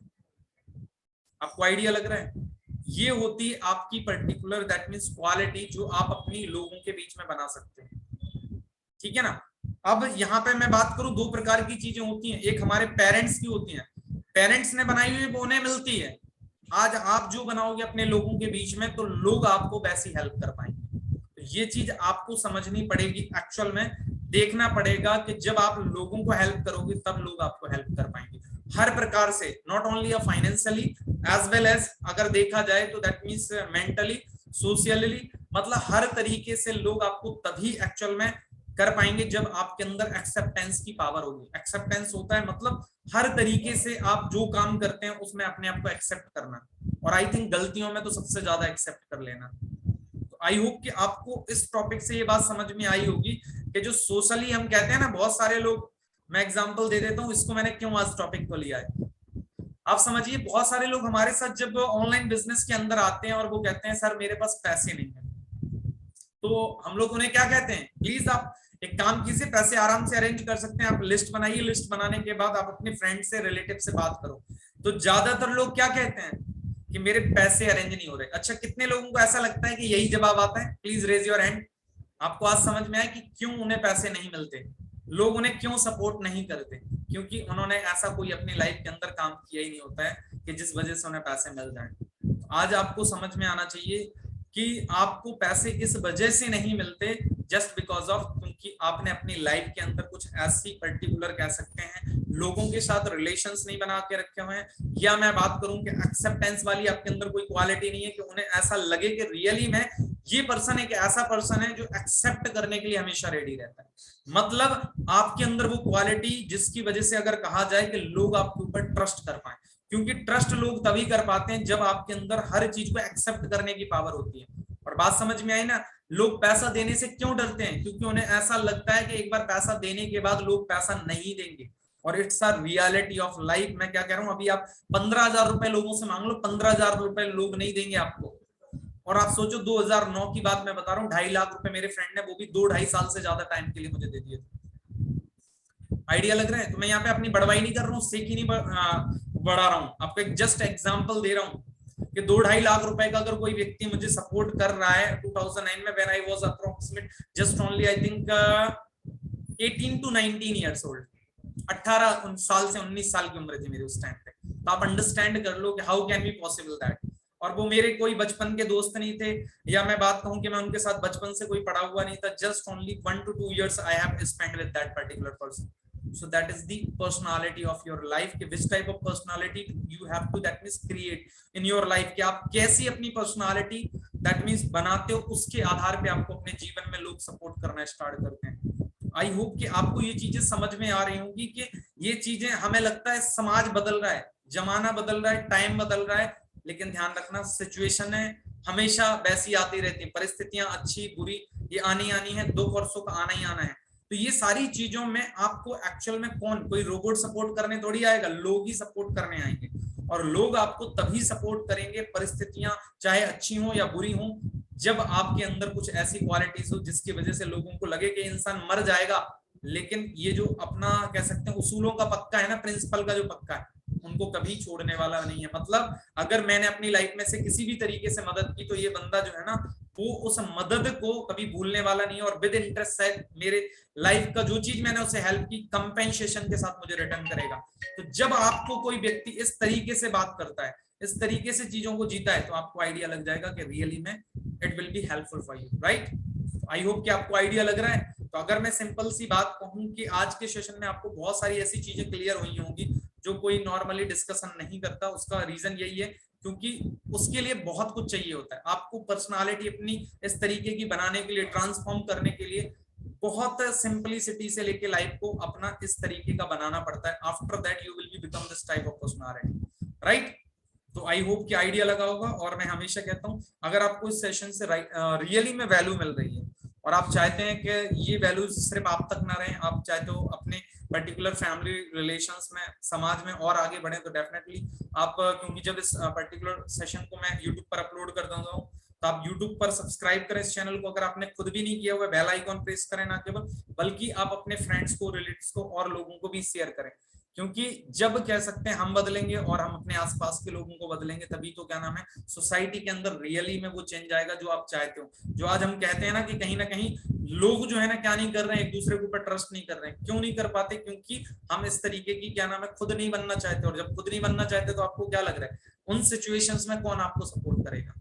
आपको आइडिया लग रहा है? ये होती है आपकी पर्टिकुलर दैट मींस क्वालिटी जो आप अपनी लोगों के बीच में बना सकते हैं, ठीक है ना। अब यहाँ पे मैं बात करूं, दो प्रकार की चीजें होती हैं, एक हमारे पेरेंट्स की होती हैं, पेरेंट्स ने बनाई हुई वो उन्हें मिलती है। आज आप जो बनाओगे अपने लोगों के बीच में तो लोग आपको वैसी हेल्प कर पाएंगे। तो ये चीज आपको समझनी पड़ेगी, एक्चुअल में देखना पड़ेगा कि जब आप लोगों को हेल्प करोगे तब लोग आपको हेल्प कर पाएंगे हर प्रकार से, not only financially as well as अगर देखा जाए तो दैट मींस मेंटली, सोशली, मतलब हर तरीके से लोग आपको तभी एक्चुअल में कर पाएंगे जब आपके अंदर एक्सेप्टेंस की पावर होगी। एक्सेप्टेंस होता है मतलब हर तरीके से आप जो काम करते हैं उसमें अपने आप को एक्सेप्ट करना, और आई थिंक गलतियों में तो सबसे ज्यादा एक्सेप्ट कर लेना। तो आई होप कि आपको इस टॉपिक से ये बात समझ में आई होगी कि जो सोशली हम कहते हैं ना, बहुत सारे लोग, मैं एग्जांपल दे देता हूँ इसको मैंने क्यों आज टॉपिक को लिया है। आप समझिए बहुत सारे लोग हमारे साथ जब ऑनलाइन बिजनेस के अंदर आते हैं और वो कहते हैं सर मेरे पास पैसे नहीं है, तो हम लोग उन्हें क्या कहते हैं, प्लीज आप एक काम कीजिए, पैसे आराम से अरेंज कर सकते हैं आप, लिस्ट बनाइए, लिस्ट बनाने के बाद आप अपने फ्रेंड से, रिलेटिव से बात करो। तो ज्यादातर लोग क्या कहते हैं कि मेरे पैसे अरेंज नहीं हो रहे। अच्छा, कितने लोगों को ऐसा लगता है कि यही जवाब आता है? Please raise your hand. आपको आज समझ में आया कि क्यों उन्हें पैसे नहीं मिलते, लोग उन्हें क्यों सपोर्ट नहीं करते? क्योंकि उन्होंने ऐसा कोई अपनी लाइफ के अंदर काम किया ही नहीं होता है कि जिस वजह से उन्हें पैसे मिल जाए। आज आपको समझ में आना चाहिए कि आपको पैसे इस वजह से नहीं मिलते जस्ट बिकॉज ऑफ, क्योंकि आपने अपनी लाइफ के अंदर कुछ ऐसी पर्टिकुलर कह सकते हैं लोगों के साथ रिलेशंस नहीं बना के रखे हुए हैं, या मैं बात करूं कि एक्सेप्टेंस वाली आपके अंदर कोई क्वालिटी नहीं है कि उन्हें ऐसा लगे कि रियली में ये पर्सन एक ऐसा पर्सन है जो एक्सेप्ट करने के लिए हमेशा रेडी रहता है। मतलब आपके अंदर वो क्वालिटी जिसकी वजह से अगर कहा जाए कि लोग आपके ऊपर ट्रस्ट कर पाए, क्योंकि ट्रस्ट लोग तभी कर पाते हैं जब आपके अंदर हर चीज को एक्सेप्ट करने की पावर होती है। और बात समझ में आई ना? लोग पैसा देने से क्यों डरते हैं? क्योंकि उन्हें ऐसा लगता है कि एक बार पैसा देने के बाद लोग पैसा नहीं देंगे। और it's a reality of life. मैं क्या कह रहा हूं, अभी आप 15,000 रुपए लोगों से मांग लो, 15,000 रुपए लोग नहीं देंगे आपको। और आप सोचो 2009 की बात मैं बता रहा हूँ, 2.5 लाख रुपए मेरे फ्रेंड ने, वो भी 2-2.5 साल से ज्यादा टाइम के लिए मुझे दे दिए थे। आइडिया लग रहा है? तो मैं यहाँ पे अपनी बड़वाई नहीं कर रहा हूँ, सीख ही नहीं बढ़ा रहा हूँ, आपको एक जस्ट एग्जाम्पल दे रहा हूँ कि 2-2.5 लाख रुपए का अगर कोई व्यक्ति मुझे सपोर्ट कर रहा है 2009 में, when I was approximate just only I think 18 to 19 years old, 18 साल से 19 साल की उम्र थी मेरी उस टाइम पे। तो आप अंडरस्टैंड कर लो कि how can be possible that. और वो मेरे कोई बचपन के दोस्त नहीं थे, या मैं बात कहूं कि मैं उनके साथ बचपन से कोई पढ़ा हुआ नहीं था, just only 1 to 2 years I have spent with that particular person. So that is the personality of your life, कि which type of personality you have to that means create in your life, कि आप कैसी अपनी personality that means बनाते हो, उसके आधार पे आपको अपने जीवन में लोग सपोर्ट करना स्टार्ट करते हैं। आई होप कि आपको ये चीजें समझ में आ रही होंगी कि ये चीजें, हमें लगता है समाज बदल रहा है, जमाना बदल रहा है, टाइम बदल रहा है, लेकिन ध्यान रखना सिचुएशन है हमेशा वैसी आती रहती है, परिस्थितियां अच्छी बुरी ये आनी है, दुख और सुख आना ही आना है। तो ये सारी चीजों में आपको एक्चुअल में कौन, कोई रोबोट सपोर्ट करने थोड़ी आएगा, लोग ही सपोर्ट करने आएंगे। और लोग आपको तभी सपोर्ट करेंगे, परिस्थितियां चाहे अच्छी हो या बुरी हो, जब आपके अंदर कुछ ऐसी क्वालिटीज हो जिसकी वजह से लोगों को लगे कि इंसान मर जाएगा, लेकिन ये जो अपना कह सकते हैं उसूलों का पक्का है ना, प्रिंसिपल का जो पक्का है, उनको कभी छोड़ने वाला नहीं है। मतलब अगर मैंने अपनी लाइफ में से किसी भी तरीके से मदद की, तो ये बंदा जो है ना, वो उस मदद को कभी भूलने वाला नहीं है, और विद इंटरेस्ट शायद मेरे लाइफ का जो चीज मैंने उसे हेल्प की, कंपेंसेशन के साथ मुझे रिटर्न करेगा। तो जब आपको कोई व्यक्ति इस तरीके से बात करता है, इस तरीके से चीजों को जीता है, तो आपको आइडिया लग जाएगा कि रियली में it will be helpful for you, right? I hope कि आपको आइडिया लग रहा है। तो अगर मैं सिंपल सी बात कहूं कि आज के सेशन में आपको बहुत सारी ऐसी चीजें क्लियर हुई होंगी जो कोई नॉर्मली डिस्कशन नहीं करता। उसका रीजन यही है क्योंकि उसके लिए बहुत कुछ चाहिए होता है। आपको पर्सनालिटी अपनी इस तरीके की बनाने के लिए, ट्रांसफॉर्म करने के लिए, बहुत सिंपलिसिटी से लेके लाइफ को अपना इस तरीके का बनाना पड़ता है। After that you will be become this type of personality, right? तो आई होप कि आइडिया लगा होगा। और मैं हमेशा कहता हूं, अगर आपको इस सेशन से रियली में वैल्यू मिल रही है और आप चाहते हैं कि ये वैल्यूज सिर्फ आप तक ना रहे, आप चाहते हो अपने पर्टिकुलर फैमिली रिलेशंस में, समाज में और आगे बढ़े, तो डेफिनेटली आप, क्योंकि जब इस पर्टिकुलर सेशन को मैं यूट्यूब पर अपलोड कर देता हूँ, तो आप यूट्यूब पर सब्सक्राइब करें इस चैनल को, अगर आपने खुद भी नहीं किया हुआ, बेल आइकॉन प्रेस करें, ना केवल बल्कि आप अपने फ्रेंड्स को, रिलेटिव्स को और लोगों को भी शेयर करें। क्योंकि जब कह सकते हैं हम बदलेंगे और हम अपने आसपास के लोगों को बदलेंगे, तभी तो क्या नाम है, सोसाइटी के अंदर रियली में वो चेंज आएगा जो आप चाहते हो। जो आज हम कहते हैं ना कि कहीं ना कहीं लोग जो है ना क्या नहीं कर रहे हैं, एक दूसरे के ऊपर ट्रस्ट नहीं कर रहे हैं। क्यों नहीं कर पाते? क्योंकि हम इस तरीके की क्या नाम है, खुद नहीं बनना चाहते। और जब खुद नहीं बनना चाहते तो आपको क्या लग रहा है, उन सिचुएशंस में कौन आपको सपोर्ट करेगा?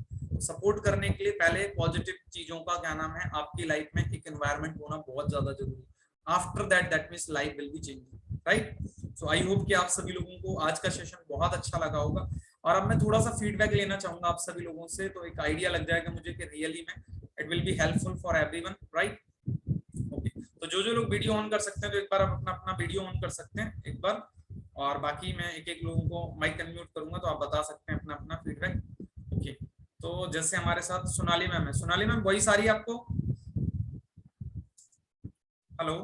सपोर्ट करने के लिए पहले पॉजिटिव चीजों का क्या नाम है, आपकी लाइफ में एक एनवायरनमेंट होना बहुत ज्यादा जरूरी है। After that means life will be changing, right? So I hope कि आप सभी लोगों को आज का सेशन बहुत अच्छा लगा होगा। और अब मैं थोड़ा सा फीडबैक लेना चाहूंगा आप सभी लोगों से, तो एक आइडिया लग जाएगा मुझे कि रियली में it will be helpful for everyone, right? Okay, तो जो लोग वीडियो ऑन कर सकते हैं, तो एक बार आप अपना अपना वीडियो ऑन कर सकते हैं एक बार। और बाकी मैं एक एक लोगों को माइक अनम्यूट करूंगा, तो आप बता सकते हैं अपना अपना फीडबैक। ओके, तो जैसे हमारे साथ सोनाली मैम है, सोनाली मैम वॉइस आ रही है आपको? Hello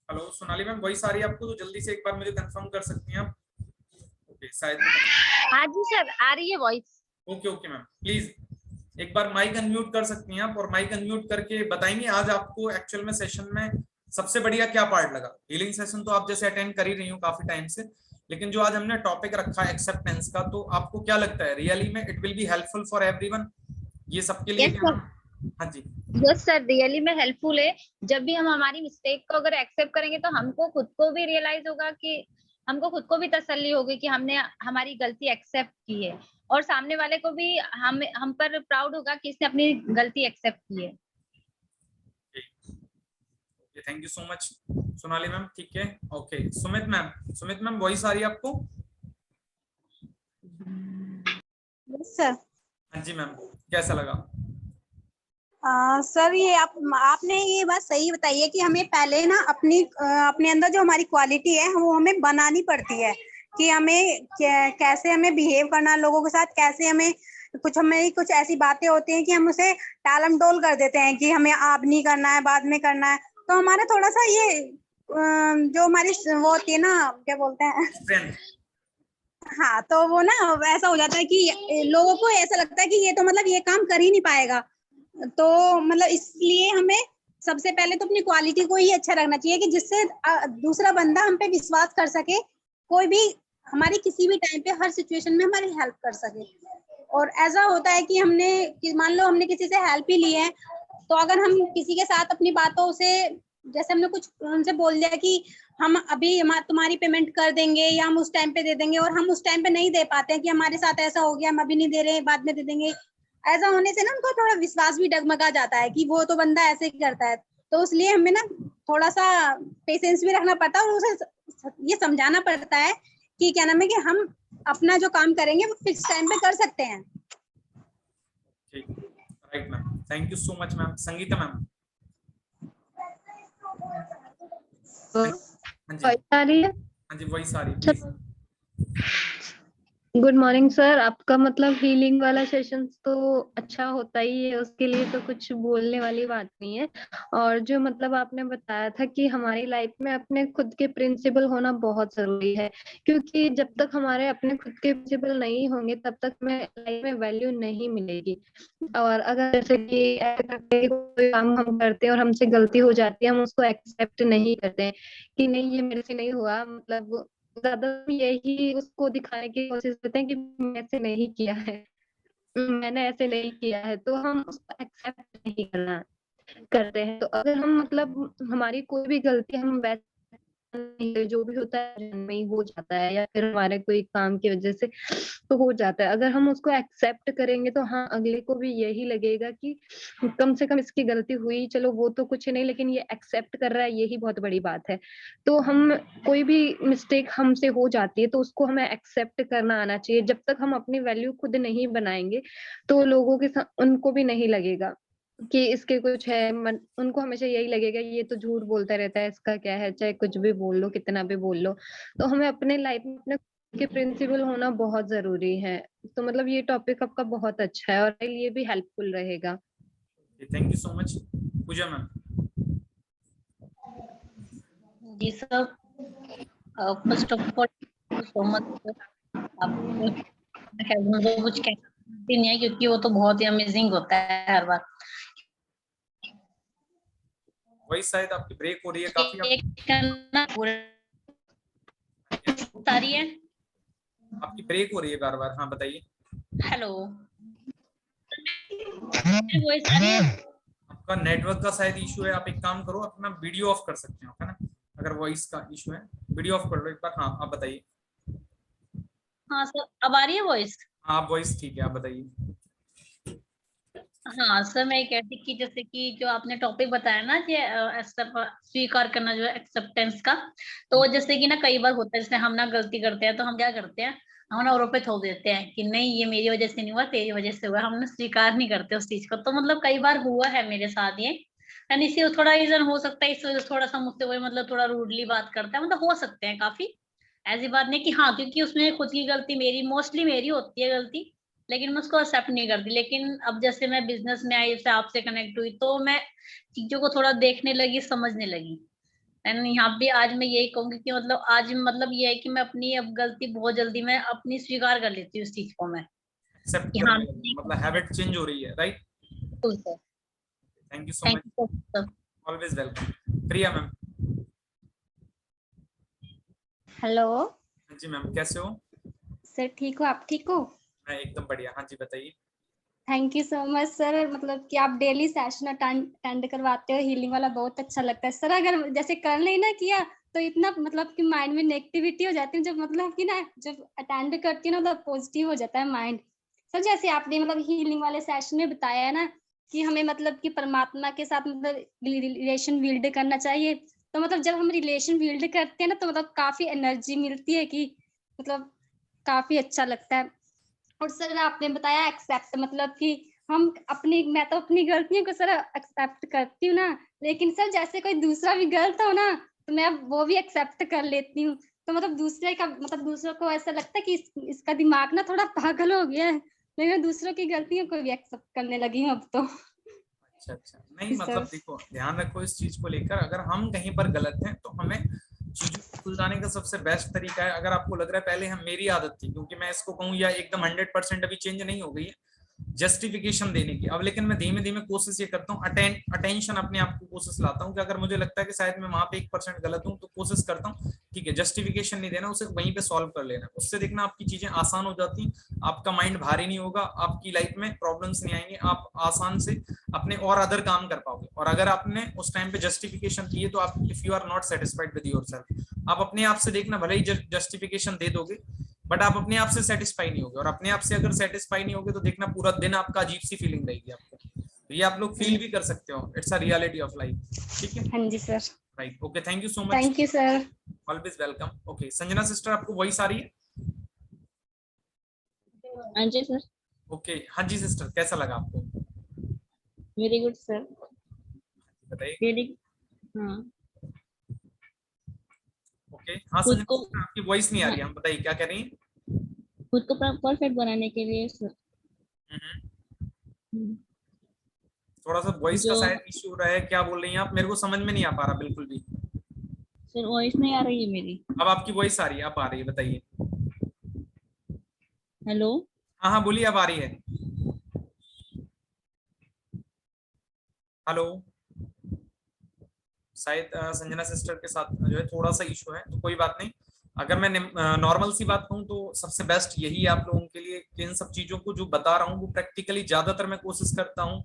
hello, Sonali ma'am voice आ रही है आपको? तो जल्दी से एक बार मुझे कंफर्म कर सकती हैं आप? ओके, शायद। हाँ जी सर, आ रही है voice. Okay okay ma'am, please एक बार माइक अनम्यूट कर सकती हैं आप, और माइक अनम्यूट करके बताएंगे आज आपको एक्चुअल में सेशन में सबसे बढ़िया क्या पार्ट लगा। हीलिंग सेशन तो आप जैसे अटेंड कर ही रही हो काफी टाइम से, लेकिन जो आज हमने टॉपिक रखा है एक्सेप्टेंस का, तो आपको क्या लगता है रियली में it will be helpful for everyone, ये सबके लिए यस क्या? सर, हाँ जी, यस सर, रियली में हेल्पफुल है। जब भी हम हमारी मिस्टेक को अगर एक्सेप्ट करेंगे तो हमको खुद को भी रियलाइज होगा कि हमको खुद को भी तसल्ली होगी कि हमने हमारी गलती एक्सेप्ट की है, और सामने वाले को भी हम पर प्राउड होगा कि इसने अपनी गलती एक्सेप्ट की है। Thank you so much Sonali ma'am. ठीक है, okay Sumit ma'am, Sumit ma'am voice आ रही है आपको? Yes sir. हाँ जी मैम, कैसा लगा? सर ये आपने ये बात सही बताई है कि हमें पहले ना अपने अंदर जो हमारी क्वालिटी है वो हमें बनानी पड़ती है, कि हमें कैसे हमें बिहेव करना लोगों के साथ, कैसे हमें कुछ ऐसी बातें होती हैं कि हम उसे टालम टोल कर देते हैं कि हमें अब नहीं करना है, बाद में करना है। तो हमारा थोड़ा सा ये जो हमारी वो होती है ना, क्या बोलते हैं, स्ट्रेंथ। हाँ, तो वो ना ऐसा हो जाता है कि लोगों को ऐसा लगता है कि ये तो मतलब ये काम कर ही नहीं पाएगा। तो मतलब इसलिए हमें सबसे पहले तो अपनी क्वालिटी को ही अच्छा रखना चाहिए कि जिससे दूसरा बंदा हम पे विश्वास कर सके, कोई भी हमारी किसी भी टाइम पे हर सिचुएशन में हमारी हेल्प कर सके। और ऐसा होता है कि मान लो हमने किसी से हेल्प ही ली है, तो अगर हम किसी के साथ अपनी बातों से, जैसे हमने कुछ उनसे बोल दिया कि हम अभी तुम्हारी पेमेंट कर देंगे या हम उस टाइम पे दे देंगे, और हम उस टाइम पे नहीं दे पाते हैं कि हमारे साथ ऐसा हो गया, हम अभी नहीं दे रहे, बाद में दे देंगे, ऐसा होने से ना उनको थोड़ा विश्वास भी डगमगा जाता है कि वो तो बंदा ऐसे ही करता है। तो इसलिए हमें ना थोड़ा सा पेशेंस भी रखना पड़ता है, और उसे ये समझाना पड़ता है कि क्या नाम है कि हम अपना जो काम करेंगे वो फिक्स टाइम पे कर सकते हैं। ठीक, right ma'am, thank you so much ma'am. Sangeeta ma'am. हाँ जी, आ रही है? हाँ जी वॉइस आ रही है, प्लीज। Good morning sir. आपका मतलब हीलिंग वाला सेशन तो अच्छा होता ही है, उसके लिए तो कुछ बोलने वाली बात नहीं है। और जो मतलब आपने बताया था कि हमारी लाइफ में अपने खुद के प्रिंसिपल होना बहुत जरूरी है, क्योंकि जब तक हमारे अपने खुद के प्रिंसिपल नहीं होंगे तब तक हमें लाइफ में वैल्यू नहीं मिलेगी। और अगर जैसे कि ऐसा करके कोई काम हम करते हैं और हमसे गलती हो जाती है, हम उसको एक्सेप्ट नहीं करते हैं कि नहीं ये मेरे से नहीं हुआ, मतलब ज्यादा यही उसको दिखाने की कोशिश करते हैं कि मैंने ऐसे नहीं किया है, मैंने ऐसे नहीं किया है, तो हम उसको एक्सेप्ट नहीं करना करते हैं। तो अगर हम मतलब हमारी कोई भी गलती हम वैसे जो भी होता है जन्म में ही हो जाता है, या फिर हमारे कोई काम की वजह से तो हो जाता है, अगर हम उसको एक्सेप्ट करेंगे तो हाँ अगले को भी यही लगेगा कि कम से कम इसकी गलती हुई, चलो वो तो कुछ नहीं, लेकिन ये एक्सेप्ट कर रहा है, यही बहुत बड़ी बात है। तो हम कोई भी मिस्टेक हमसे हो जाती है तो उसको हमें एक्सेप्ट करना आना चाहिए। जब तक हम अपनी वैल्यू खुद नहीं बनाएंगे तो लोगों के साथ उनको भी नहीं लगेगा कि इसके कुछ है, उनको हमेशा यही लगेगा ये तो झूठ बोलता रहता है, इसका क्या है, चाहे कुछ भी बोल लो, कितना भी बोल लो। तो हमें अपने लाइफ में अपने के प्रिंसिपल होना बहुत जरूरी है। तो मतलब ये टॉपिक आपका बहुत अच्छा है और मेरे लिए भी हेल्पफुल रहेगा। Thank you so much. Pooja ma'am. जी sir, first of all so much. आपको मुझे कुछ कहना नहीं है क्योंकि वो तो बहुत ही अमेजिंग होता है हर बार। वॉइस शायद आपकी ब्रेक हो रही है काफी। सारी है, आपकी ब्रेक हो रही है बार बार। हाँ बताइए। हेलो, वॉइस आ रही है? आपका नेटवर्क का शायद इशू है, आप एक काम करो अपना वीडियो ऑफ कर सकते हो, है ना? अगर वॉइस का इशू है वीडियो ऑफ कर लो एक बार। हाँ आप बताइए। हाँ सर, अब आ रही है वॉइस? हाँ आप वॉइस ठीक है, आप बताइए। हाँ सर, मैं कह रही कि जैसे कि जो आपने टॉपिक बताया ना कि स्वीकार करना जो है एक्सेप्टेंस का, तो जैसे कि ना कई बार होता है जैसे हम ना गलती करते हैं तो हम क्या करते हैं, हम ना औरों पे थोप देते हैं कि नहीं ये मेरी वजह से नहीं हुआ, तेरी वजह से हुआ। हम ना स्वीकार नहीं करते उस चीज को। तो मतलब कई बार हुआ है मेरे साथ ये, एंड इसी थोड़ा रीजन हो सकता है इस वजह से थोड़ा सा मुझसे वही मतलब थोड़ा रूडली बात करता है, मतलब हो सकते हैं काफी। ऐसी बात नहीं कि हाँ, क्योंकि उसमें खुद की गलती मेरी मोस्टली मेरी होती है गलती, लेकिन मैं उसको एक्सेप्ट नहीं करती। लेकिन अब जैसे मैं बिजनेस में आई, जैसे आपसे कनेक्ट हुई, तो मैं चीजों को थोड़ा देखने लगी, समझने लगी। एंड यहाँ पे आज मैं यही कहूंगी कि मतलब आज मतलब ये है कि मैं अपनी अब गलती बहुत जल्दी मैं अपनी स्वीकार कर लेती हूँ उस चीज को मैं। एक्सेप्ट कि हाँ, करने लगे, मतलब हैबिट चेंज हो रही है, राइट? बिल्कुल sir. Thank you so thank much, you sir. Always welcome. Priya ma'am. Hello जी मैम, कैसे हो? सर, ठीक हो? आप ठीक हो? मैं एकदम बढ़िया। हाँ जी बताइए। Thank you so much sir, मतलब कि आप डेली सेशन अटेंड करवाते हो हीलिंग वाला, बहुत अच्छा लगता है सर। अगर जैसे कल नहीं ना किया तो इतना मतलब कि माइंड में नेगेटिविटी हो जाती है, जब मतलब कि ना जब अटेंड करती है ना तो पॉजिटिव हो जाता है माइंड। सर जैसे आपने मतलब हीलिंग वाले सेशन में बताया है ना कि हमें मतलब कि परमात्मा के साथ मतलब रिलेशन बिल्ड करना चाहिए, तो मतलब जब हम रिलेशन बिल्ड करते हैं ना तो मतलब काफी एनर्जी मिलती है कि मतलब काफी अच्छा लगता है। और सर आपने बताया एक्सेप्ट, मतलब कि मैं तो अपनी गलतियों को सर एक्सेप्ट करती हूँ ना, लेकिन सर जैसे कोई दूसरा भी गलत हो ना तो मैं वो भी एक्सेप्ट कर लेती हूँ। तो मतलब दूसरों को ऐसा लगता है कि इसका दिमाग ना थोड़ा पागल हो गया है, लेकिन दूसरों की गलतियों को भी एक्सेप्ट करने लगी हूँ अब तो। अच्छा अच्छा, नहीं मतलब सर देखो, ध्यान रखो इस चीज को लेकर, अगर हम कहीं पर गलत हैं तो हमें चीजों को सुलझाने का सबसे बेस्ट तरीका है, अगर आपको लग रहा है पहले हम मेरी आदत थी, क्योंकि मैं इसको कहूँ या एकदम 100% अभी चेंज नहीं हो गई है जस्टिफिकेशन देने की, अब लेकिन मैं धीमे धीमे कोशिश ये करता हूँ, अटेंशन अपने आप को कोशिश लाता हूँ कि अगर मुझे लगता है कि शायद मैं वहां पे 1% गलत हूँ तो कोशिश करता हूँ ठीक है, जस्टिफिकेशन नहीं देना, उसे वहीं पे सॉल्व कर लेना, उससे देखना आपकी चीजें आसान हो जाती, आपका माइंड भारी नहीं होगा, आपकी लाइफ में प्रॉब्लम्स नहीं आएंगे, आप आसान से अपने और अदर काम कर पाओगे। और अगर आपने उस टाइम पे जस्टिफिकेशन दी है तो आप, if you are not satisfied with yourself, आप अपने आप से देखना, भले ही जस्टिफिकेशन दे दोगे बट आप अपने आप से सेटिस्फाई नहीं होगे, और अपने आप से अगर सेटिस्फाई नहीं होगे तो देखना पूरा दिन आपका अजीब सी फीलिंग रहेगी आपको, तो ये आप लोग फील भी कर सकते हो, it's a reality of life. ठीक है, हाँ जी सर। Right, okay, thank you so much, thank you sir. Always welcome. Okay, Sanjana sister, आपको वॉइस आ रही है? हाँ जी सर। ओके, हाँ जी सिस्टर, कैसा लगा आपको? Very good sir. बताइए। वेरी। हाँ। ओके, हाँ खुद संजना को सिस्टर, आपकी वॉइस नहीं आ रही है, हम बताइए क्या कह रही हैं? खुद को परफेक्ट बनाने के लिए सर। थोड़ा सा वॉइस का जो शायद इश्यू रहा है, क्या बोल रही हैं आप? मेरे को समझ में नहीं आ पा रहा बिल्कुल भी। सर वॉइस नहीं आ रही है मेरी। अब आपकी वॉइस आ रही है, अब आ रही है, बताइए। हेलो। हाँ हाँ बोलिए, अब आ रही है। हेलो, शायद संजना सिस्टर के साथ जो है थोड़ा सा इशू है, तो कोई बात नहीं। अगर मैं नॉर्मल सी बात कहूँ तो सबसे बेस्ट यही है आप लोगों के लिए कि इन सब चीजों को जो बता रहा हूँ वो प्रैक्टिकली ज्यादातर मैं कोशिश करता हूँ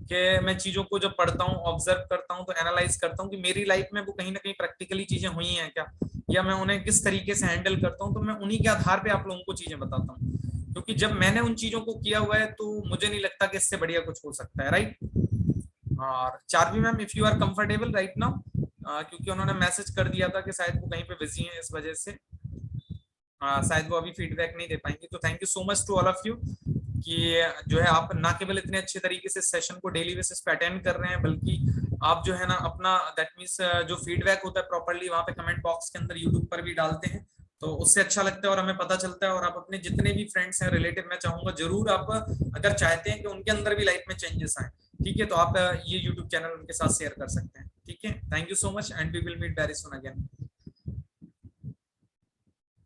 कि मैं चीजों को जब पढ़ता हूँ, ऑब्जर्व करता हूँ, तो एनालाइज करता हूँ कि मेरी लाइफ में वो कहीं ना कहीं प्रैक्टिकली चीजें हुई हैं क्या, या मैं उन्हें किस तरीके से हैंडल करता हूँ, तो मैं उन्हीं के आधार पे आप लोगों को चीजें बताता हूँ, क्योंकि जब मैंने उन चीजों को किया हुआ है तो मुझे नहीं लगता कि इससे बढ़िया कुछ हो सकता है, राइट? और Charvi ma'am, if you are comfortable right now, क्योंकि उन्होंने मैसेज कर दिया था कि शायद वो कहीं पे बिजी हैं, इस वजह से शायद वो अभी फीडबैक नहीं दे पाएंगे। तो thank you so much to all of you कि जो है आप ना केवल इतने अच्छे तरीके से सेशन को डेली बेसिस पे अटेंड कर रहे हैं, बल्कि आप जो है ना अपना दैट मींस जो फीडबैक होता है प्रॉपर्ली वहां पे कमेंट बॉक्स के अंदर यूट्यूब पर भी डालते हैं, तो उससे अच्छा लगता है और हमें पता चलता है। और आप अपने जितने भी फ्रेंड्स हैं, रिलेटिव, मैं चाहूंगा जरूर आप अगर चाहते हैं कि उनके अंदर भी लाइफ में चेंजेस आए, ठीक है, तो आप ये यूट्यूब चैनल उनके साथ शेयर कर सकते हैं। ठीक है, thank you so much and we will meet very soon again.